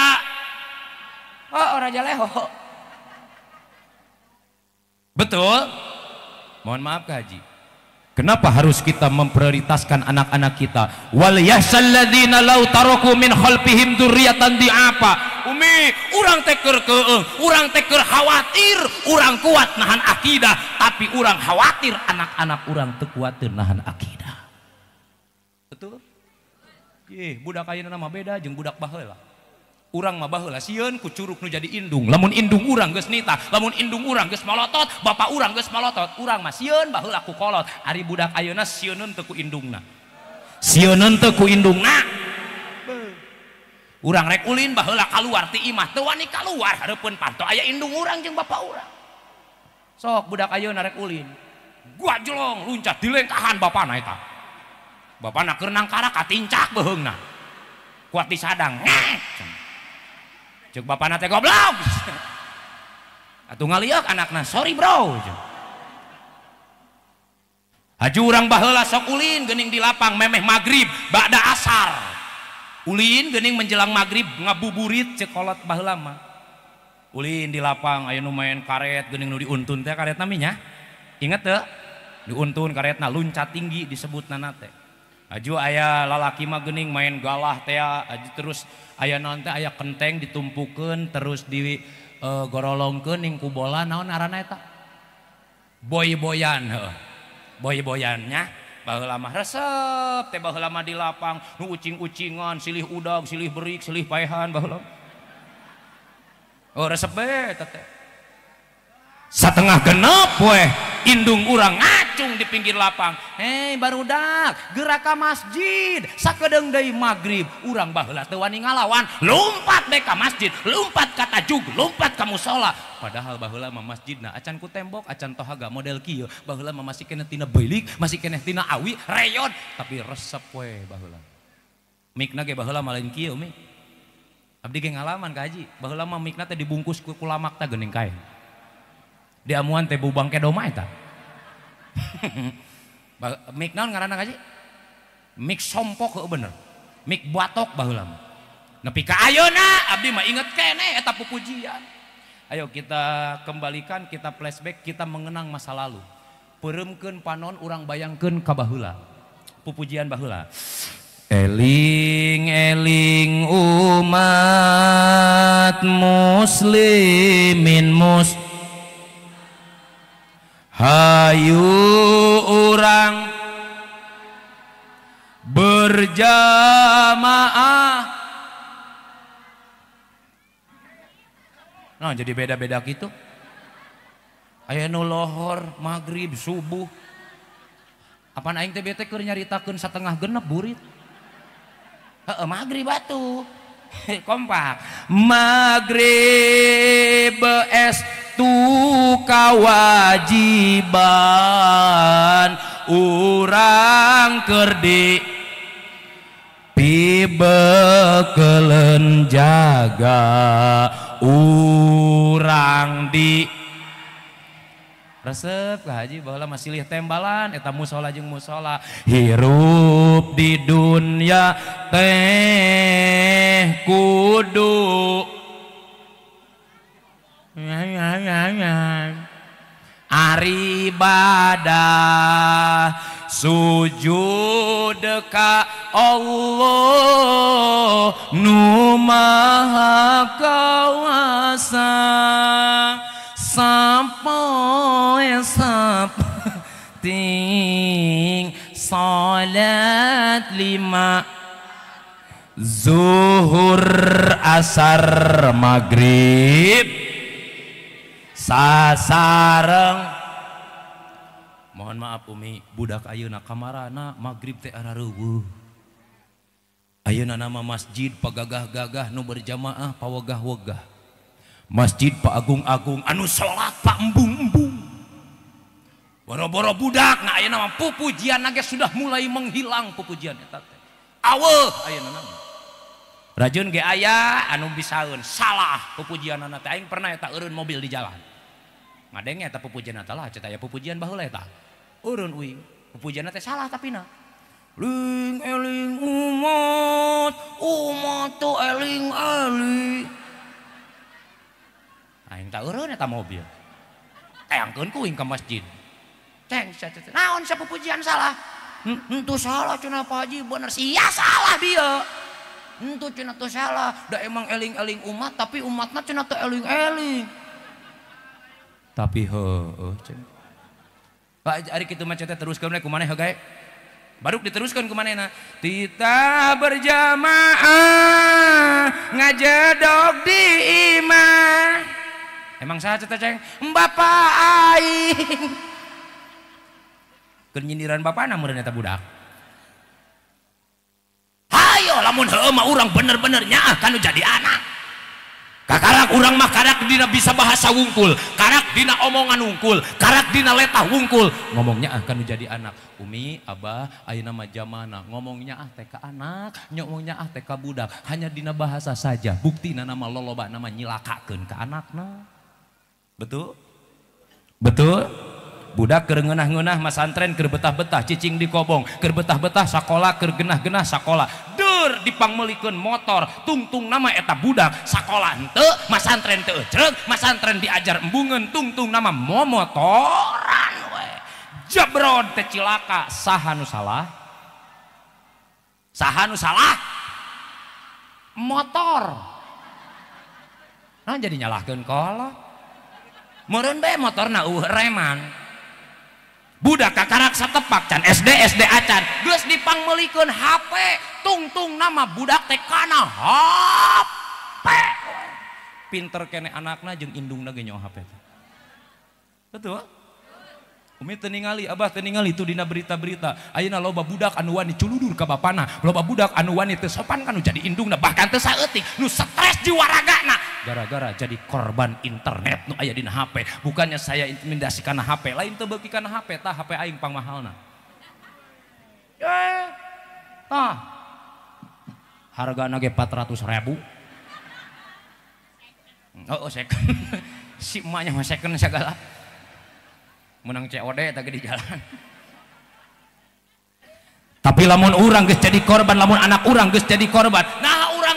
oh raja leho. Betul? Mohon maaf Kak Haji. Kenapa harus kita memprioritaskan anak-anak kita? Wal yahsal ladzina law taraku min khalfihim dzurriatan di'afa. Umi, urang teh keur keung, urang teh keur khawatir, urang kuat nahan akidah, tapi urang khawatir anak-anak urang teu kuat nahan akidah. Betul? Ih, budak ayeuna mah beda jeung budak baheula. Urang mah baheula sieun ku curug nu jadi indung. Lamun indung urang geus nita, lamun indung urang geus malotot, bapak urang geus malotot, urang mah sieun baheula ku kolot. Ari budak ayeuna sieunun teu ku indungna. Sieunun teu ku indungna. Urang rek ulin baheula kaluar ti imah teu wani kaluar hareupeun panto aya indung urang jeung bapak urang. Sok budak ayeuna rek ulin. Gua jelong luncat di lengkahan bapana eta. Bapana keur nangkara katincak beheungna. Kuat disadang. Cek bapana teh goblok. Atuh ngaliak anakna, sorry bro. Haju urang baheula sok ulin geuning di lapang memeh magrib ba'da asar. Ulin geuning menjelang magrib ngabuburit cek kolot baheula mah. Ulin di lapang aya nu main karet geuning nu diuntun teh karetna mih nya. Inget teu? Diuntun karetna luncat tinggi disebutna teh. Aju aya lalaki mah geuning main galah teh aju terus aya naon teh aya kenteng ditumpukeun terus di gorolongkeun ning ku bola naon ngaranna eta? Boy-boyan heuh. Boy-boyan nya baheula mah resep teh baheula mah di lapang nu ucing-ucingan silih udag silih berik silih paehan baheula. Oh resep bae eta teh. Satengah genep weh indung urang ngacung di pinggir lapang. Hei barudak gerak ka masjid sakedeung deui magrib urang baheula teu wani ngalawan lompat deui ka masjid lompat ka tajug lompat ka mushola padahal baheula mah masjidna acan ku tembok acan tohaga model kieu baheula mah masih keneh tina beulik masih keneh tina awi reyon tapi resep we baheula mikna ge baheula mah lain kieu mi abdi ge ngalaman ka Haji baheula mah mikna teh dibungkus ku lamak teh geuning kain di amuan teh bubang ke doma eta. Mik naon ngaranna Haji? Mik sompok heuh bener. Mik batok baheula mah. Nepi ka ayeuna abdi mah inget keneh eta pupujian. Ayo kita kembalikan, kita flashback, kita mengenang masa lalu. Peureumkeun panon urang bayangkeun ka baheula. Pupujian baheula. Eling-eling umat muslimin hayu urang berjamaah. Nah jadi beda-beda gitu. Aya nu lohor magrib subuh. Apaan aing teh bete keur nyaritakeun satengah genep burit. Heeh magrib atuh. Kompak. Magrib tu kawajiban urang keur di pibekeuleun jaga urang di resep ka Haji baheula mah silih tembalan eta mushola jeung mushola hirup di dunya teh kudu Ari ibadah sujud ka Allah nu maha kuasa sampai ting salat 5 zuhur asar maghrib sasareng. Mohon maaf Umi, budak ayeuna kamarana maghrib teh arareuweuh. Ayeuna nama masjid pagagah-gagah nu berjamaah pawegah-wegah. Masjid pa agung-agung anu salat pa embung-embung. Boro-boro budak na ayeuna mah pupujian ge sudah mulai menghilang pupujian eta teh. Aweuh ayeuna nama. Rajun ge aya anu bisaeun salah pupujianna teh aing pernah eta eureun mobil di jalan. Ngadeng eta pupujian eta lah cenah aya pupujian baheula eta. Eureun uing pupujianna teh salah tapina. Ling eling umat, umat tu eling eling. Aing tak eureun eta mobil. Teangkeun ku uing ka masjid. Ceng, naon sapupujian salah? Henteu salah cenah Pak Haji bener sia salah dia. Henteu cenah teu salah, da emang eling-eling umat tapi umatna cenah teu eling-eling. Tapi heueuh cenah. Pak ari kitu mah teh teruskeun we kumaneh gae. Baru diteruskan ke manehna. Kita berjamaah ngajedog di imah. Emang saha cenah ceng? Bapak aing. Keur nyindiran bapana meureun eta budak. Hayo lamun heueuh mah urang bener-bener nyaah kanu jadi anak. Kakarak urang mah karak dina bisa bahasa wungkul, karak dina omongan wungkul, karak dina letah wungkul. Ngomongnya kanu jadi anak. Umi, Abah, ayeuna mah jamana ngomongnya teh ka anak, ngomongnya teh ka budak. Hanya dina bahasa saja. Buktina nama loloba nama nyilakakeun ka anakna. Betul? Betul? Budak keur ngeunah-ngeunah masantren keur betah-betah cicing di kobong, keur betah-betah sakola, keur genah-genah sakola. Deur dipangmeulikeun motor, tungtung nama eta budak sakola henteu, masantren teu ecreug, masantren diajar embungeun, tungtung nama momotoran we. Jebrod teh cilaka, saha nu salah? Saha nu salah? Motor. Nah jadi nyalahkeun kolot. Meureun bae motorna reman. Budak kakarak satepak can SD acan geus dipangmeulikeun HP tungtung nama budak teh kana HP. Pinter kene anakna jeung indungna ge nyaho HP. Betul? Umi teu ningali, Abah teu ningali itu dina berita-berita. Ayeuna loba budak anu wani culudur ka bapana, loba budak anu wani teu sopan kanu jadi indungna, bahkan teu saeutik nu stres jiwa ragana gara-gara jadi korban internet nu aya dina HP. Bukannya saya intimidasi kana HP, lain teu beuki kana HP, tah HP aing pangmahalna. Tah. Hargana ge 400.000. Oh, second. Si emaknya mah second segala. Menang COD tadi di jalan. Tapi lamun urang geus jadi korban, lamun anak urang geus jadi korban, nah urang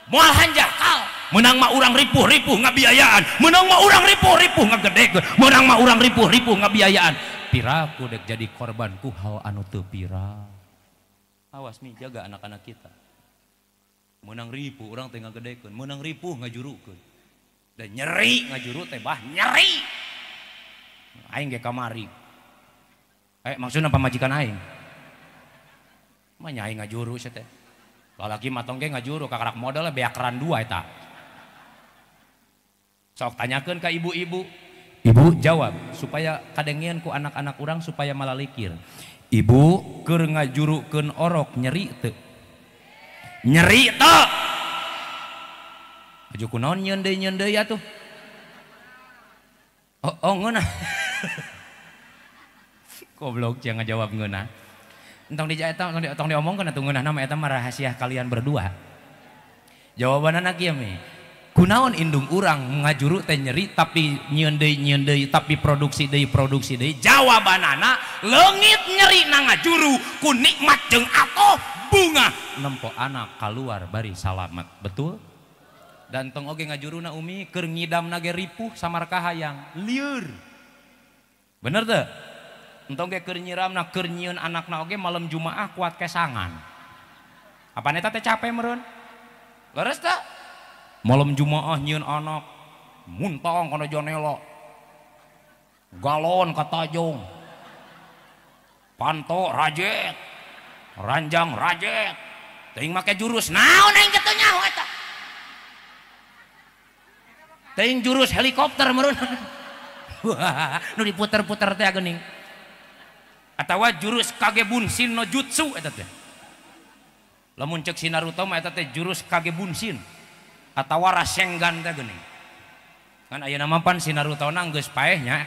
moal hanjakal. Menang mah urang ripuh-ripuh ngabiayaan, menang mah urang ripuh-ripuh ngagedekeun, menang mah urang ripuh-ripuh ngabiayaan. Piraku dek jadi korban ku hal anu teu pira. Awas mi jaga anak-anak kita. Menang ripuh urang teh ngagedekeun, menang ripuh ngajurukeun. Dan nyeri ngajuru teh bah nyeri. Aing ge kamari. Maksudna pamajikan aing. Mah nyai ngajuru sia teh. Lalaki matong ge ngajuru kakarak modal beakran 2 eta. Sok tanyakeun ka ibu-ibu. Ibu jawab supaya kadengian ku anak-anak urang supaya malalikir. Ibu keur ngajurukeun orok nyeri teu? Nyeri teu? Aju kunaon nyeun-deui atuh? Oh ngeunah. Goblok jangan ngajawab ngeunah. Tong diomongkeun atuh ngeunah nama eta mah rahasia kalian berdua. Jawabanna kieu mi. Kunaon indung urang ngajuru teh nyeri tapi nyieun deui tapi produksi deui. Jawabanana leungit nyeri na ngajuru ku nikmat jeung atoh bunga nempo anak keluar bari salamet. Betul? dan tong oge ngajuruna Umi keur ngidamna ge ripuh samarka hayang lieur bener teu entong ge keur nyiramna keur nyieun anakna oge malam Jumaah kuat kesangan apana eta teh capek meureun leres teu malam Jumaah nyieun anak muntong kana jonelo galon ka tajong panto rajet ranjang rajet teuing make jurus naon aing kitu nyaho eta teuing jurus helikopter meureun nu diputer-puter teh geuning atawa jurus Kagebunsin no jutsu eta teh lamun ceuk si Naruto mah eta teh jurus Kagebunsin atawa Rasengan teh geuning kan ayeuna mah pan si Naruto na geus paeh nya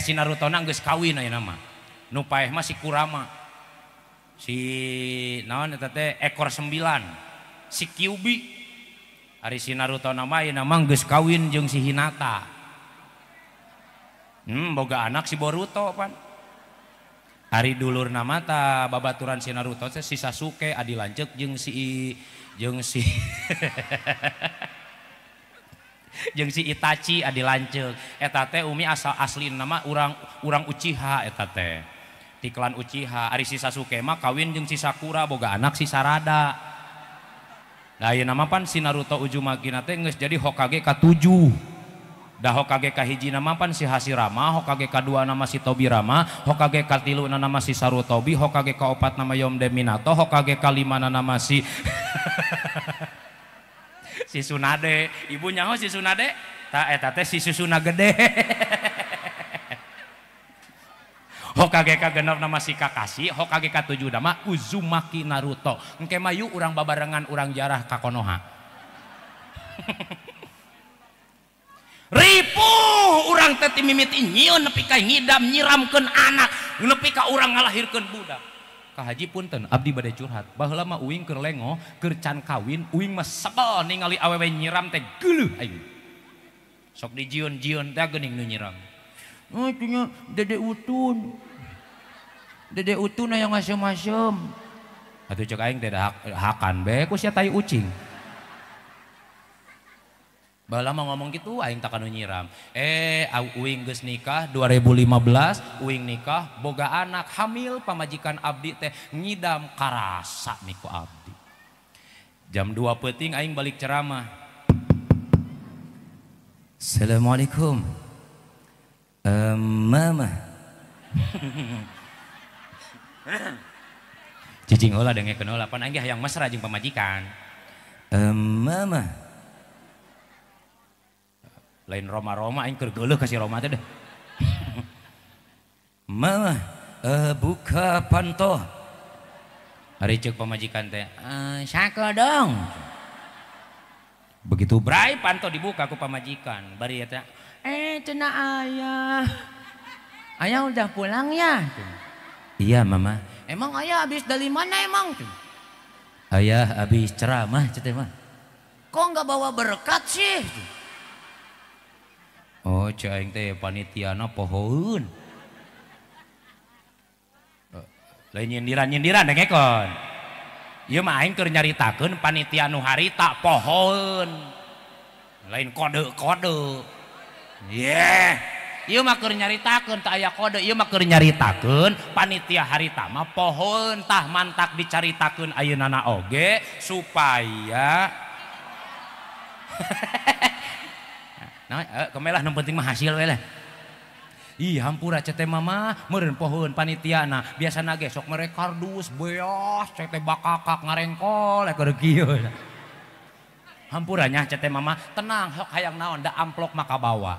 si Naruto na geus kawin ayeuna mah nu paeh mah si Kurama si naon eta teh ekor 9 si Kyuubi ari si Naruto nama ayeuna mah geus kawin jeung si Hinata boga anak si Boruto pan ari dulur nama ta babaturan si Naruto teh si Sasuke adi lanceuk jeung si jeung si Itachi adi lanceuk eta teh Umi asal aslina mah urang Uchiha eta teh di klan Uchiha ari si Sasuke mah kawin jeung si Sakura boga anak si Sarada nah ayeuna mah pan si Naruto Uzumaki teh geus jadi Hokage ka-7 dah Hokage ka-1 nama pan si Hashirama Hokage ka-2 nama si Tobirama Hokage ka-3 nama si Sarutobi Hokage ka-4 nama Yonde Minato Hokage ka-5 nama si si Tsunade ibu nyaho si Tsunade ta eta teh si susuna gede Hokage ka-6 nama si Kakashi Hokage ka-7 nama Uzumaki Naruto engke mayu urang babarengan urang jarah ka Konoha ripuh urang teh ti mimiti nyieun nepi ka ngidam nyiramkeun anak nepi ka urang ngalahirkeun budak ka haji punten abdi bade curhat baheula mah uing keur lengo keur can kawin uing mah sebel ningali awewe nyiram teh geuleuh aing sok dijieun-jieun teh geuning nu nyiram oh itunya Dede Utun aya ngasem-ngasem atuh cek aing teh hakan be ku sia tai ucing baheula mah ngomong gitu aing tak anu nyiram uing geus nikah 2015 uing nikah boga anak hamil pamajikan abdi teh ngidam karasa niku abdi jam 2 peuting aing balik ceramah Assalamualaikum mama cicing heula dengekeun heula pan aing ge hayang mesra jeung pamajikan mama lain Roma aing keur geuleuh ka si Roma teh deh mama buka panto hari ceuk pamajikan teh sakodong begitu brai panto dibuka ku pamajikan bari eta cenah ayah udah pulang ya iya mama emang ayah habis dari mana emang ayah habis ceramah cenah mah kok nggak bawa berkat sih oh cek aing teh panitiana pohoeun lain nyindiran dengekon ieu mah aing keur nyaritakeun panitia nu harita pohoeun lain kode ieu mah keur nyaritakeun teu aya kode ieu mah keur nyaritakeun panitia harita mah pohoeun tah mantak dicaritakeun ayeunana oge supaya nah, kemelah nu penting mah hasil we lah. Ih hampura cete mama meureun pohoeun panitiana biasana ge sok mere kardus beos cete bakakak ngarengkol keur kieu. Hampura nya cete mama tenang sok hayang naon da amplop maka bawa.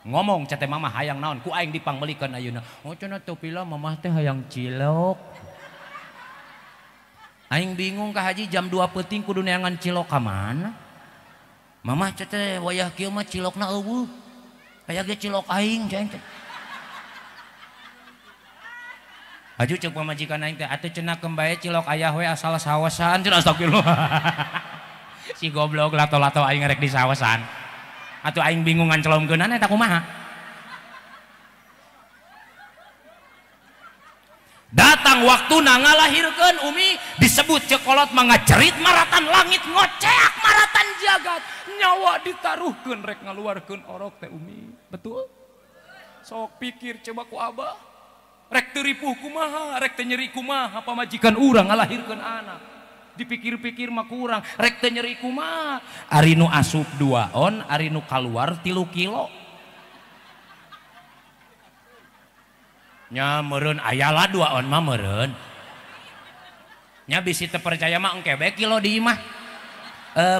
Ngomong cete mama hayang naon ku aing dipangbelikeun ayeuna. Oh cenah teu pila mama teh hayang cilok. Aing bingung ka haji jam 2 peuting kudu neangan cilok ka mana? Mama cete wayah kieu mah cilokna eueuh. Aya ge cilok aing ceng teh. Aju ceuk pamajikan aing teh atuh cenah kembae cilok ayah we asal sawesan cenah astagfirullah. Si goblok lato-lato aing rek di sawesan. Atuh aing bingung ngancelomkeunana eta kumaha. datang waktu ngalahirkeun umi disebut cekolot mangga cerit maratan langit ngoceak maratan jagat nyawa ditaruhkeun rek ngaluarkeun orok teh umi betul sok pikir coba ku abah rek teu ripuh kumaha rek teu nyeri kumaha pamajikan urang ngalahirkeun anak dipikir-pikir mah kurang rek teu nyeri kumaha ari nu asup 2 on ari nu kaluar 3 kilo nya meureun ayalah 2 on mah meureun nya bisi teu percaya mah engke bae kilo di imah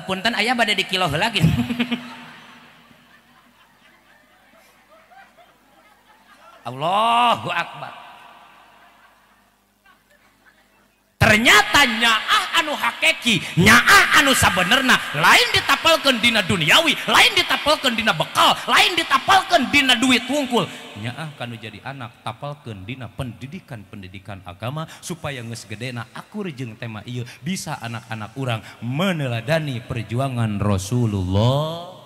punten aya bade di kilo heula gitu Allahu akbar ternyata nyaah anu hakiki nyaah anu sabenerna lain ditapelkeun dina duniawi lain ditapelkeun dina bekal lain ditapelkeun dina duit wungkul nyaah kanu jadi anak tapelkeun dina pendidikan agama supaya geus gedena akur jeung tema ieu bisa anak-anak urang meneladani perjuangan Rasulullah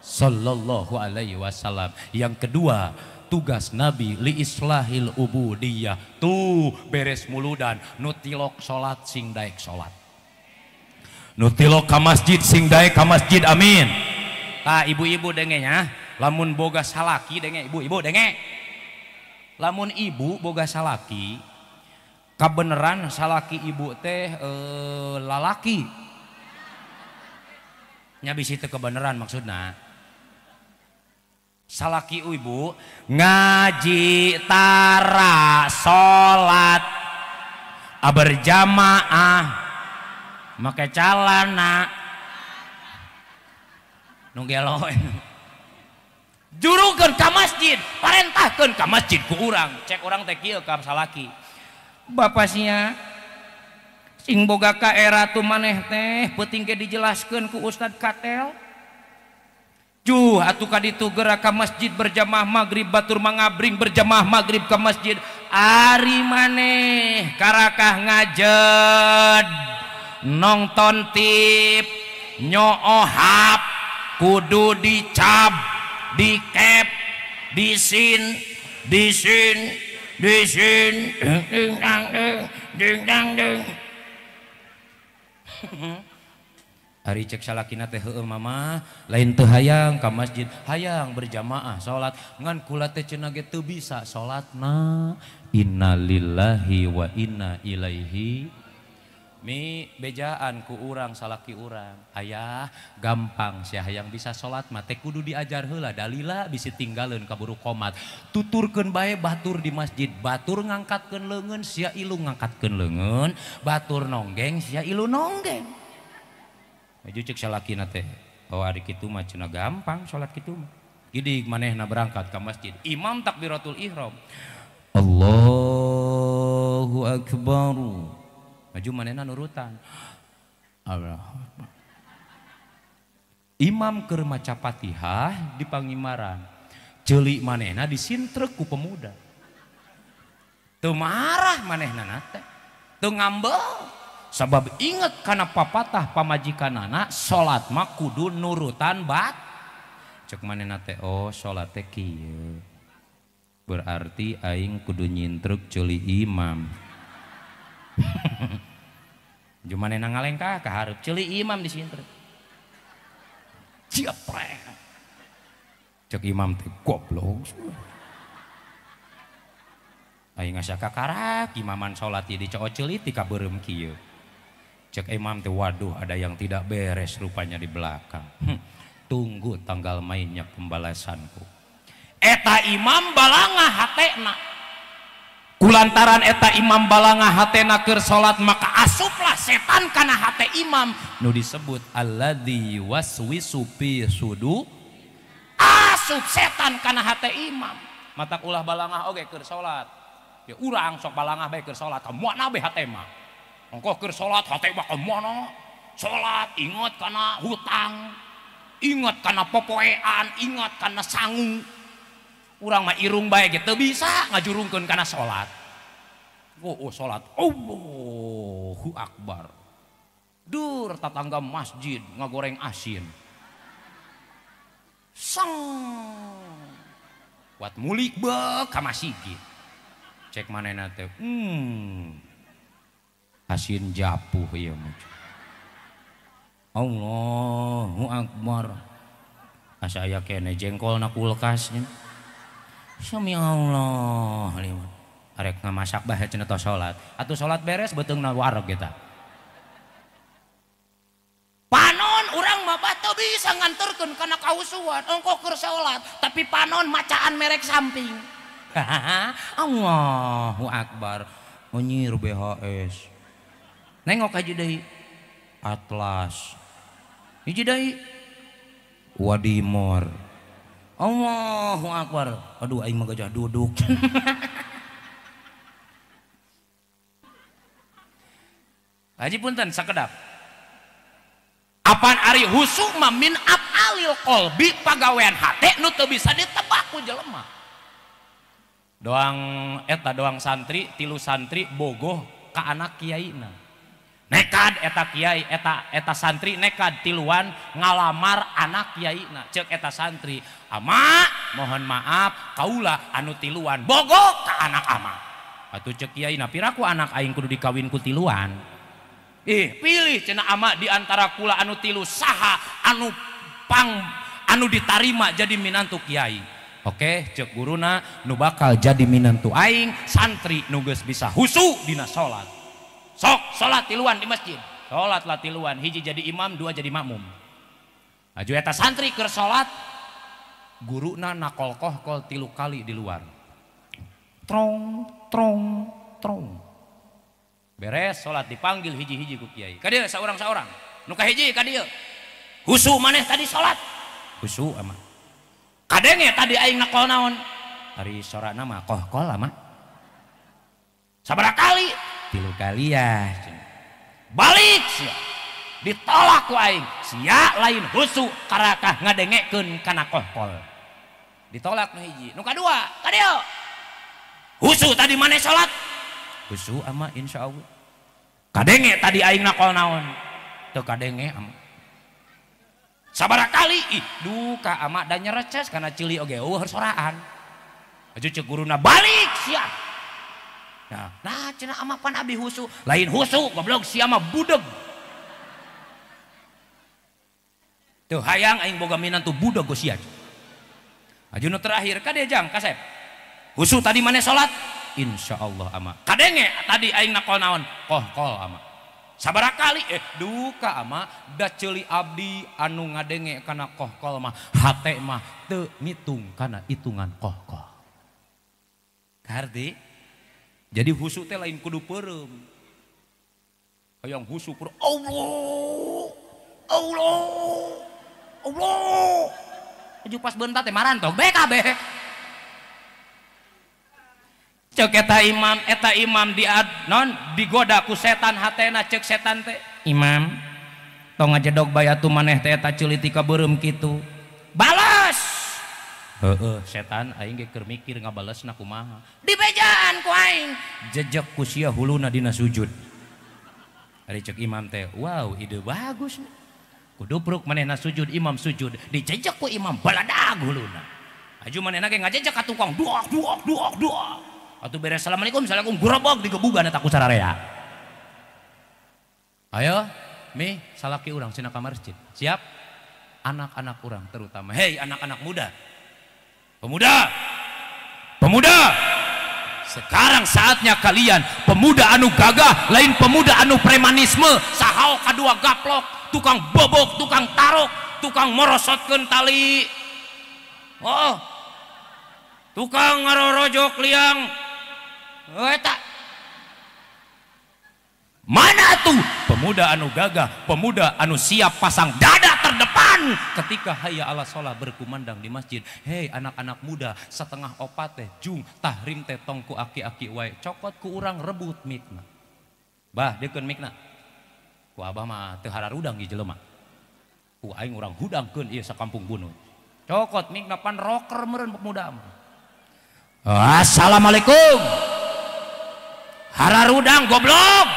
sallallahu alaihi wasallam. Yang kedua tugas Nabi li islahil ubudiyah tuh beres muludan nutilok salat sing daek salat nutilok ka masjid sing daek ka masjid amin tah ibu-ibu denge nya lamun boga salaki denge ibu-ibu denge lamun ibu boga salaki kabeneran salaki ibu teh lalaki nya bisi teu kebeneran maksudna salaki ibu ngaji tara salat berjamaah make calana nu gelo jurukeun ka masjid parentahkeun ka masjid ku urang cek urang teh kieu ka salaki bapasnya sing boga ka era tu maneh teh peuting ge dijelaskeun ku Ustad Katel juh atuh kaditu gerak ka masjid berjamaah maghrib batur mangabring berjamaah maghrib ka masjid ari maneh karakah ngajed nonton tip nyoohap kudu dicab dikep disin ding dang ding hari cek salakina teh heueuh mama lain teu hayang ka masjid hayang berjamaah salat ngan kula teh cenah ge teu bisa salatna innalillahi wa inna ilaihi mi bejaan ku urang salaki urang ayah gampang sia hayang bisa salat mah teh kudu diajar heula dalila bisi tinggalkeun kaburu qomat tuturkeun bae batur di masjid batur ngangkatkeun leungeun sia ilu ngangkatkeun leungeun batur nonggeng sia ilu nonggeng maju cek salakina teh oh ari kitu mah cenah gampang salat kitu mah gidig manehna berangkat ka masjid imam takbiratul ihram Allahu akbar maju manehna nurutan Allah imam keur maca Fatihah di pangimaran ceuli manehna disintrek ku pemuda teu marah manehna teh teu ngambel sabab inget karena papatah pamajikanana salat mah kudu nurutan bat cek manehna teh oh salat teh kieu berarti aing kudu nyintruk ceuli imam jumanehna ngalengkah ka hareup ceuli imam disintruk ciaprek cek imam teh goblok aing ngasa kakarak imaman salat ieu dicoo ceuli ti kabeureum kieu cek imam teh waduh ada yang tidak beres rupanya di belakang tunggu tanggal mainnya pembalasanku eta imam balangah hatena kulantaran eta imam balangah hatena keur salat maka asuplah setan kana hate imam nu disebut alladzi waswisu fi sudu asup setan kana hate imam matak ulah balangah oge keur salat ya urang sok balangah bae keur salat kamuana bae hate mah engkau keur salat hate mah kemana salat ingat kana hutang ingat kana popoean ingat kana sangu urang mah irung bae ge teu bisa ngajurungkeun kana salat oh salat Allahu akbar dur tatangga masjid ngagoreng asin sang buat mulik beuk ka masjid cek manehna teh hasin japuh ieu mah. Allahu Akbar. Asa aya kene jengkolna kulkasnya. Sami Allah liwat. Arek ngamasak bae cenah tos salat. Atuh salat beres beuteungna wareg eta. Panon urang mah teu bisa nganterkeun kana kausuan engko keur salat, tapi panon macaan merek samping. Allahu Akbar. Nyir BHS. Nengok aja deui. Atlas. Hiji deui. Wadimor. Allahu Akbar. Aduh aing mah gajah duduk. Haji punten sakedap. Apaan ari husu mah min af'alil qalbi pagawean hate nu teu bisa ditebak ku jelema. Doang santri, 3 santri bogoh ka anak kiaina. Nekad eta kiai, eta santri nekad tiluan ngalamar anak kiaina. Ceuk eta santri, "Ama, mohon maaf, kaula anu tiluan bogoh ka anak ama." Atuh ceuk kiaina, "Piraku anak aing kudu dikawin ku tiluan?" Pilih cenah ama di antara kula anu tilu saha anu ditarima jadi minantu kiai. Oke, cek guruna nu bakal jadi minantu aing santri nu geus bisa husu dina salat. Sok salat tiluan di masjid. Salatlah tiluan, hiji jadi imam, 2 jadi makmum. Aju eta santri keur salat, guruna nakolkoh-kol 3 kali di luar. Trong trong trong. Beres salat dipanggil hiji-hiji ku kiai. Ka dieu saurang-saurang. Nu kahiji ka dieu. Husu maneh tadi salat. Husu ama. Kadenge tadi aing nakol naon? Ari sorana mah kohkol ama. Sabaraha kali? 3 kali ya. Balik sia. Ditolak ku aing. Sia lain husu karakah ngadengekeun kana kohkol. Ditolak nu hiji. Nu kadua ka dieu. Husu tadi maneh salat. Husu ama insyaallah. Kadenge tadi aing nakol naon? Teu kadenge ama. Sabaraha kali? Duka ama da nyereces kana ceuli oge eueuh soraan. Aju ceuk guruna balik sia. Nah cenah ama pan abi husu. Lain husu goblok sia mah budeg. Tuh hayang aing boga minantu budeg geus sia. Aju nu terakhir ka dieu jang kasep. Husu tadi maneh salat? Insyaallah ama. Kadenge tadi aing nakol naon? Kohkol ama. Sabaraha kali? Duka ama da ceuli abdi anu ngadenge kana kohkol mah hate mah teu ngitung kana hitungan kohkol. Kardi? Jadi husu teh lain kudu peureum. Hayang husu peureum. Allah. Allah. Allah. Aju pas beuntat teh marantog BKB. Cek eta imam digoda ku setan hatena cek setan teh imam tong ngajedog bayatu maneh teh eta ceuli ti ka beureum kitu balas setan aing ge keur mikir ngabalesna kumaha dibejaan ku aing jejeg ku sia huluna dina sujud ari cek imam teh wow ide bagus kudu pruk manehna sujud imam sujud dijejeg ku imam baladag huluna aju manehna ge ngajejeg ka tukang duak duak duak duak. Atuh beres assalamualaikum gurobog digebugan eta ku sararea. Ayo mi salaki urang cenah ka masjid. Siap? Anak-anak urang terutama. Hei anak-anak muda. Pemuda. Sekarang saatnya kalian pemuda anu gagah lain pemuda anu premanisme sahao kadua gaplok, tukang bobok, tukang tarok, tukang morosotkeun tali. Oh. Tukang ngarorojok liang. Eta mana tuh pemuda anu gagah, pemuda anu siap pasang dada terdepan ketika hayya ala sholat berkumandang di masjid. Hei anak-anak muda setengah opat teh jung tahrim teh tong ku aki-aki wae cokot ku urang rebut mikna. Bah deukeun mikna. Ku abah mah teu hararudang ieu jelema. Ku aing urang hudangkeun ieu sakampung bunuh. Cokot mikna pan rocker meureun pemuda mah. Assalamualaikum. Hararudang goblok.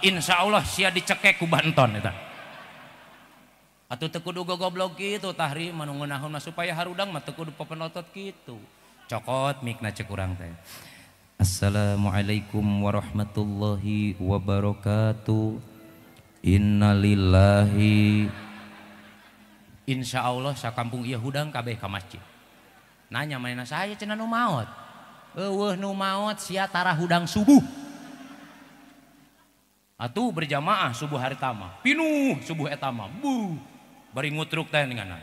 Insya Allah sia dicekek ku banton eta. Atuh teu kudu goblok kitu tahrim anu ngeunahun supaya harudang mah teu kudu popenotot kitu. cokot mikna cek urang teh. Assalamualaikum warahmatullahi wabarakatuh. Innalillahi. Insya Allah sakampung ieu hudang kabeh ka masjid. Nanya manehna saya cenah nu maot. Eueuh nu maot sia tara hudang subuh. Atuh berjamaah subuh hari tama. Pinuh subuh eta mah. Bu. Bari ngutruk teh ningana.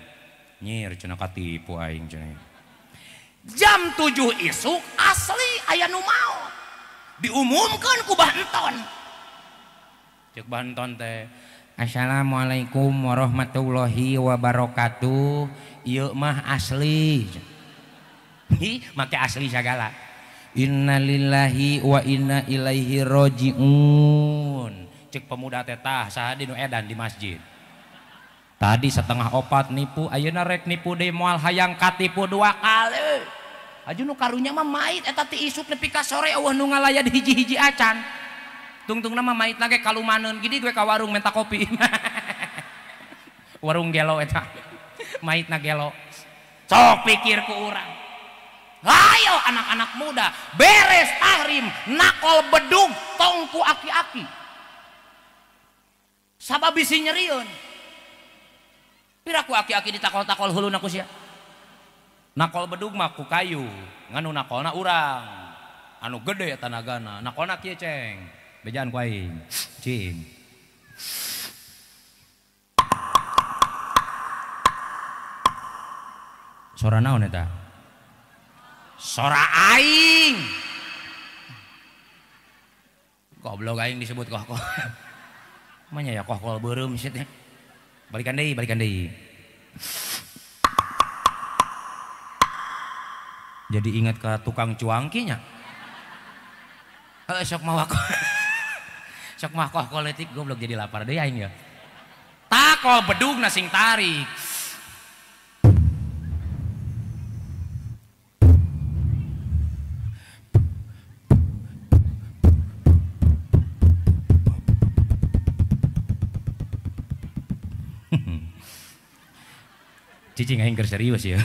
Nyir cenah katipu aing cenah. Jam 7 isuk asli aya nu maot. Diumumkeun ku Banton. Cek Banton teh, assalamualaikum warahmatullahi wabarakatuh. Ieu mah asli. Hi, make asli segala. Innalillahi wa inna ilaihi rajiun. Cek pemuda teh tah saha di nu edan di masjid. Tadi setengah opat nipu, ayeuna rek nipu deui moal hayang katipu 2 kali. Aju nu karunya mah mait eta ti isuk nepi ka sore eueuh nu ngalaya di hiji-hiji acan. Tungtungna mah mait lage kalumaneun gidi gue ka warung minta kopi. Warung gelo eta. Maitna gelo. Sok pikir ku urang. Ayo anak-anak muda, beres tahrim, nakol bedug tong ku aki-aki. Sabab bisi nyerieun. Pira ku aki-aki ditakol-takol heuluna ku sia. Nakol bedug mah ku kayu, nganu nakolna urang. Anu gede tanagana, nakolna kieu ceng. Bejaan ku aing. Cing. Sora naon eta? Sora aing. Goblok aing disebut koh-koh. Manya ya koh-koh beureum sit. Balikan deui, balikan deui. Jadi ingat ke tukang cuangki nya. Sok mah wakoh. Sok mah koh letik goblok jadi lapar deui aing ya. Takol bedugna sing tarik. Cicing aing keur serius ya.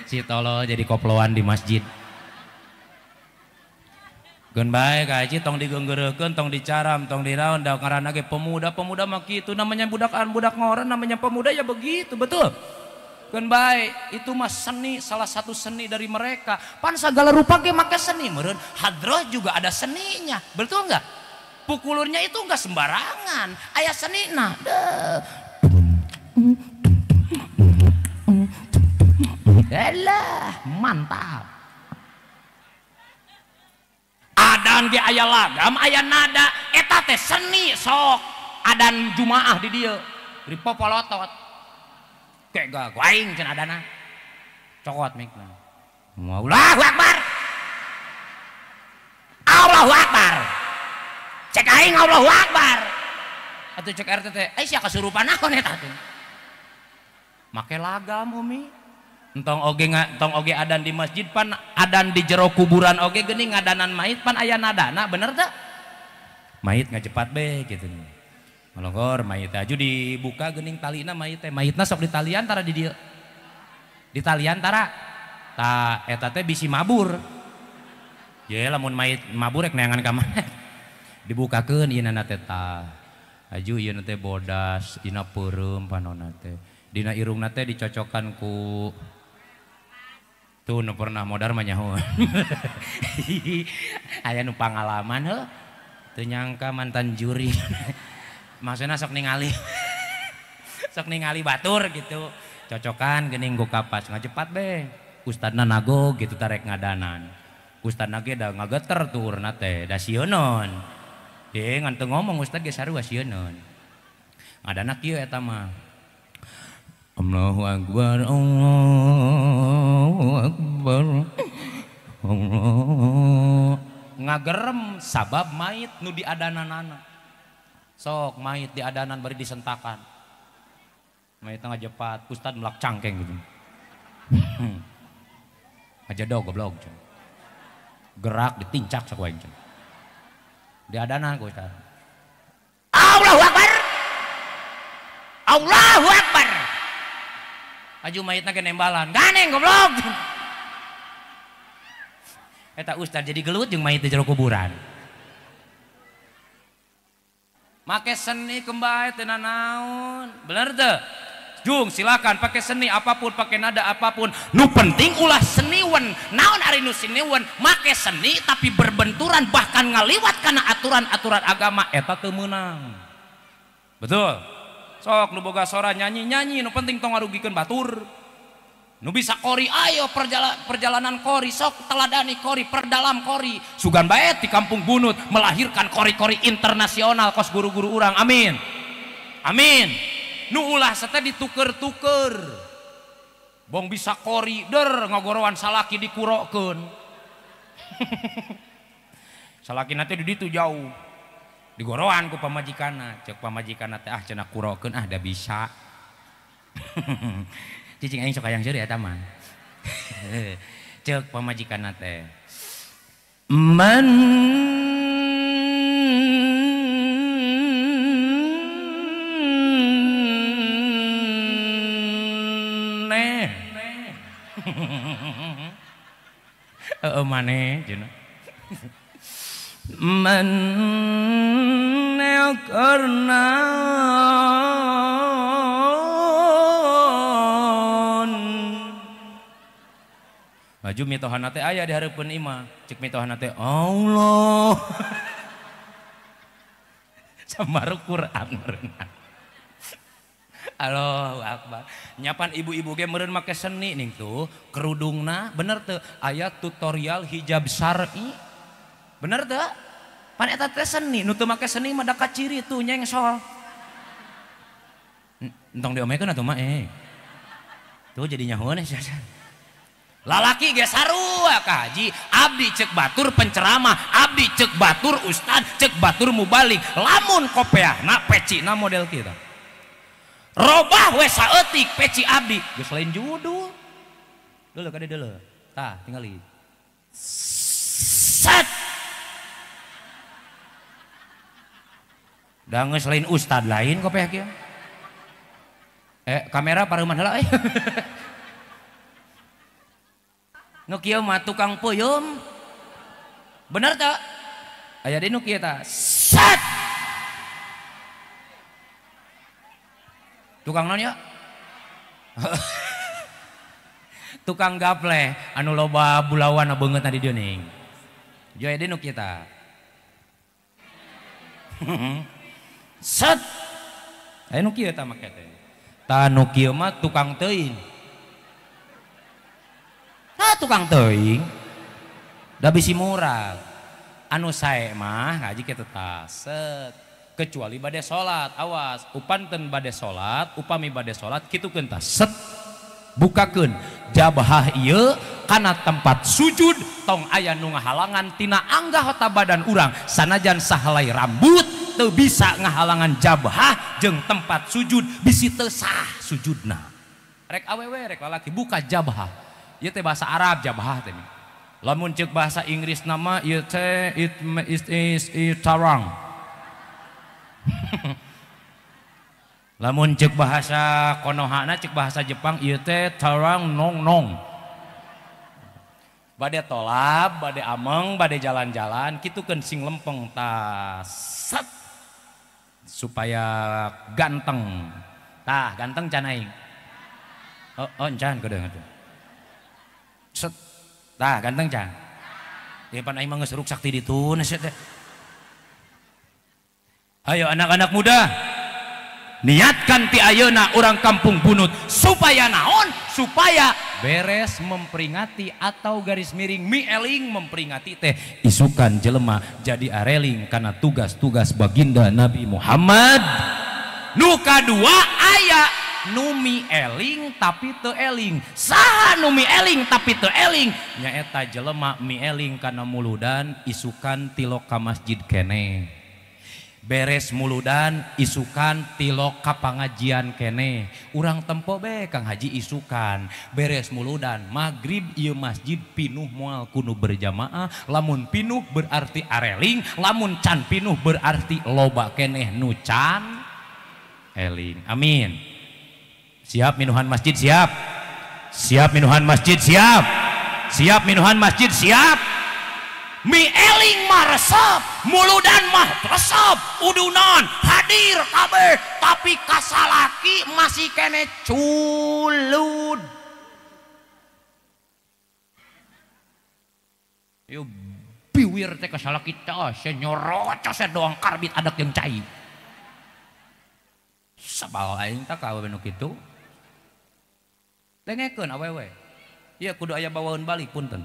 Si tolo jadi koploan di masjid. Gun bae ka haji tong digeunggeureukkeun, tong dicaram, tong diraon, da ngaranna ge pemuda mah kitu namanya budak ngoran, namanya pemuda ya begitu, betul. Gun bae itu mah seni, salah satu seni dari mereka. Pan segala rupa ge make seni, meureun hadroh juga ada seninya, betul enggak? Pukulurnya itu enggak sembarangan, aya senina. Elah, mantap. Adan ge aya lagam, aya nada, eta teh seni sok. Adan jumaah di dieu, di popolotot. Kayak gak aing cenah adana. Cokot mikna. Allahu Akbar. Allahu Akbar. Cek aing Allahu Akbar. Atuh cek RT teh, sia kasurupan naon eta teh. Make lagam umi. Entong oge adan di masjid pan adan di jero kuburan oge geuning ngadanan mait pan aya nadana bener teh? Mait ngajepat be gitu. Malongor mait aju dibuka geuning talina mait teh. Maitna sok ditalian tara di dieu. Ditalian tara. Ta eta teh bisi mabur. Ye lamun mait mabur rek neangan ka mana. Dibukakeun ieu na teh tah. Aju ieu teh bodas, dina peureum panonna teh. Dina irungna teh dicocokan ku tuh nu pernah modar mah nyaho. Aya nu pangalaman heuh. Teu nyangka mantan juri. Maksudna sok ningali. Sok ningali batur gitu. Cocokan geuning ku kapas ngajepat be. Ustadna nago gitu tarek ngadanan. Ustadna ge da ngageter tuh urna teh, da sieunon. Ye ngan teu ngomong ustad ge sarua sieunon. Ngadana kieu eta mah. Allahu Akbar, Allahu Akbar, Allah. Ngagerem sabab mait nu diadananana. Sok mait diadanan bari disentakan. Mait ngajepat, ustad melak cangkeng gitu. aja dog goblok gerak ditincak sakuaing diadanan ku Ustaz. Allahu Akbar, Allahu Akbar, aju mayitna ge nembalan ganeng goblok. Eta Ustaz jadi gelut jeung mayit di jero kuburan. Make seni kembali teu naon, bener teu? Jung silakan pakai seni apapun, pakai nada apapun. Nu penting ulah seniwan. Naon ari nu seniwan? Make seni tapi berbenturan bahkan ngaliwat kana aturan-aturan agama eta teu meunang. Betul. Sok nu boga sora nyanyi-nyanyi nu penting tong ngarugikeun batur. Nu bisa kori ayo perjalanan kori sok teladani kori perdalam kori. Sugan bae di Kampung Bunut melahirkan kori-kori internasional kos guru-guru urang. Amin. Amin. Nu ulah sete dituker-tuker bong bisa korider ngagorowan salaki dikurokeun salaki nanti di ditu jauh digorowan ku pamajikanna cek pamajikanna teh cenah kurokeun da bisa cicing aing sok hayang seuri eta mah cek pamajikanna teh man maneh cenah man karnaon maju mitohanna teh aya di hareupeun imah cek mitohanna teh Allah samaru Quran meureunna. Allahu Akbar. Nyapan ibu-ibu ge meureun make seni ning tuh kerudungna bener teu aya tutorial hijab syar'i. Bener teu? Pan eta teh seni nu teu make seni mah da kaciri tuh nyengsol. Entong diomekeun atuh mah Tuh jadi nyahoan sia. Lalaki ge sarua ka haji, abdi cek batur penceramah, abdi cek batur ustad, cek batur mubalik. Lamun kopeahna pecina model kitu. Robah we saeutik peci abdi geus lain judul. Deuleu kade deuleu. Tah tingali. Set. Da geus lain ustad lain kopeah kieu. Kamera pareuman heula Nu kieu mah tukang peuyeum. Bener teu? Aya di nu kieu tah. Set. Tukang non ya? Tukang gaple anu loba bulawan beungeutna di dieu ning. Joe di nu kita. Set. Aya nu kieu tah make teh. Tah nu kieu mah tukang teuing. Tukang teuing. Da bisi murah. Anu sae mah ngaji kitu tah. Set. Kecuali bade salat, awas upanten bade salat, upami bade salat kitu keun set bukakeun jabah ieu kana tempat sujud tong aya nu ngahalangan tina anggota badan urang sanajan sahelai rambut teu bisa ngahalangan jabah jeung tempat sujud bisi teu sah sujudna. Rek awewe rek lalaki buka jabah ieu teh bahasa Arab jabah teh lamun ceuk bahasa Inggris nama ieu teh it is tarang. Lamun cek bahasa Konohana cek bahasa Jepang ieu teh tarang nong bade tolab bade ameng bade jalan-jalan kitukeun sing lempeng tas supaya ganteng tah ganteng can aing can kudu atuh set tah ganteng can ieu pan aing mah geus ruk sakti ditu teh. Ayo anak-anak muda niatkan ti ayeuna urang Kampung Bunut supaya naon? Supaya beres memperingati atau garis miring mieling memperingati teh isukan jelema jadi areling karena tugas-tugas baginda Nabi Muhammad. Nu kadua aya nu mieling tapi teu eling. Saha nu mieling tapi teu eling? Nyaeta jelema mieling kana muludan isukan tilok ka masjid keneh. beres muludan isukan tilok ka pangajian kene urang tempo be Kang Haji isukan beres muludan magrib ieu masjid pinuh moal kudu berjamaah lamun pinuh berarti areling lamun can pinuh berarti loba keneh nu can eling amin siap minuhan masjid siap siap minuhan masjid siap siap minuhan masjid siap mi eling mah resep muludan mah resep udunan hadir kabeh tapi kasalaki masih kene culud yo biwir teh kasalaki teh senyorot saya doang karbit adak yang cai sabal aing tak kawe nu kitu dengekeun awewe ieu kudu aya bawaeun balik punten.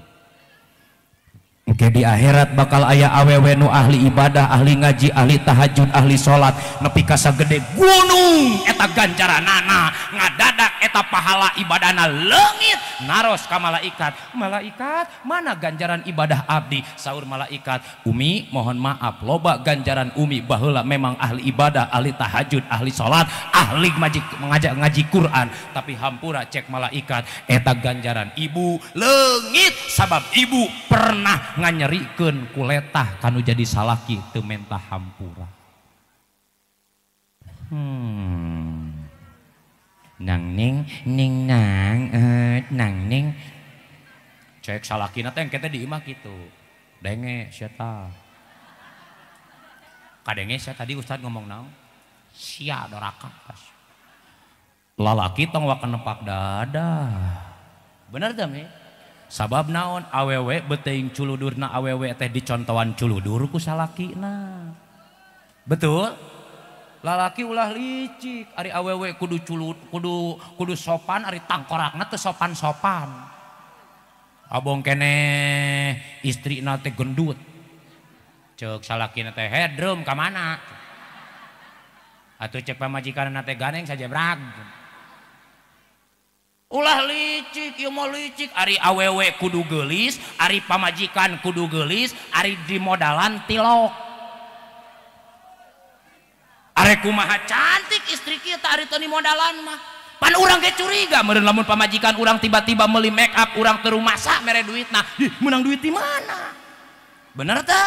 Oke di akhirat bakal aya awewe nu ahli ibadah, ahli ngaji, ahli tahajud, ahli sholat nepi ka sagede gunung eta ganjaranana ngadadak eta pahala ibadahna leungit naros ka malaikat. Malaikat mana ganjaran ibadah abdi? Saur malaikat, Umi mohon maaf loba ganjaran Umi baheula memang ahli ibadah, ahli tahajud, ahli sholat, ahli ngaji Quran, tapi hampura cek malaikat eta ganjaran ibu leungit sabab ibu pernah nganyerikeun kuletah kanu jadi salaki teu mentah hampura. Nang ning ning nang ning cek salakina teh engke teh di imah kitu. Denge sia tah. Kadenge sia tadi ustad ngomong naon? Sia doraka. Lalaki tong wa kenepak dada. Bener teh mi? Sabab naon awewe beteuing culudurna awewe teh dicontohan culudur ku salakina. Betul? Lalaki ulah licik, ari awewe kudu culud, kudu sopan, ari tangkorakna teu sopan-sopan. Abong kene istrina teh gendut. Ceuk salakina teh hedrum ka mana? Atuh cek pamajikanna teh ganeng saja brag. Ulah licik, ieu mah licik, ari awewe kudu geulis, ari pamajikan kudu geulis, ari di modalan tilok. Are kumaha cantik istri kita ari teu di modalan mah. Pan urang ge curiga meureun lamun pamajikan urang tiba-tiba meuli make up urang teu rumasa mere duitna. Menang duit di mana? Bener teu?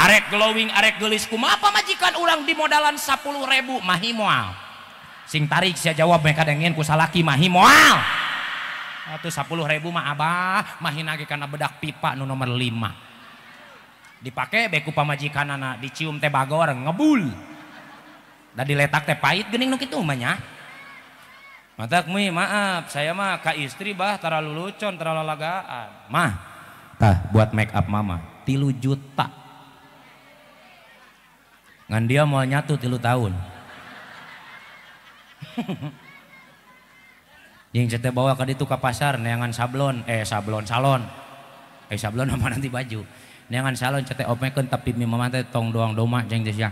Arek glowing, arek geulis kumaha pamajikan urang di modalan 10.000 mahi moal. Sing tarik sia jawab mereka dengen ku salaki mahi moal atuh 10.000 mah abah mahina ge kana bedak pipa nu nomor 5 dipake beku pamajikanana dicium teh bagor ngebul da diletak teh pahit geuning nu kitu mah nya matak mi maaf saya mah ka istri bah tara lulucon tara lalagaan mah tah buat make up mama 3 juta ngan dia mau nyatu 3 tahun yang saya bawa ke ditu ke pasar neangan sablon salon apa nanti baju neangan salon cete omekeun tapi mi mama teh tong doang doma jeung sia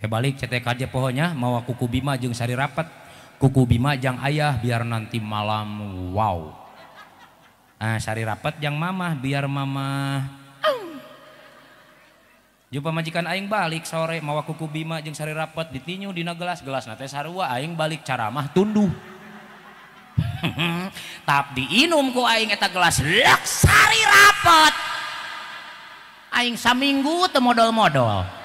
kebalik cete kaje pohonya mawa kuku bima jeung sari rapet kuku bima jang ayah biar nanti malam wow sari rapet jang mama biar mama Jumpa majikan aing balik sore mawa kuku bima jeung sari rapet ditinyu dina gelas teh sarua aing balik caramah tunduh. Tap diinum ku aing eta gelas lek sari rapet. Aing saminggu teu modal-modal.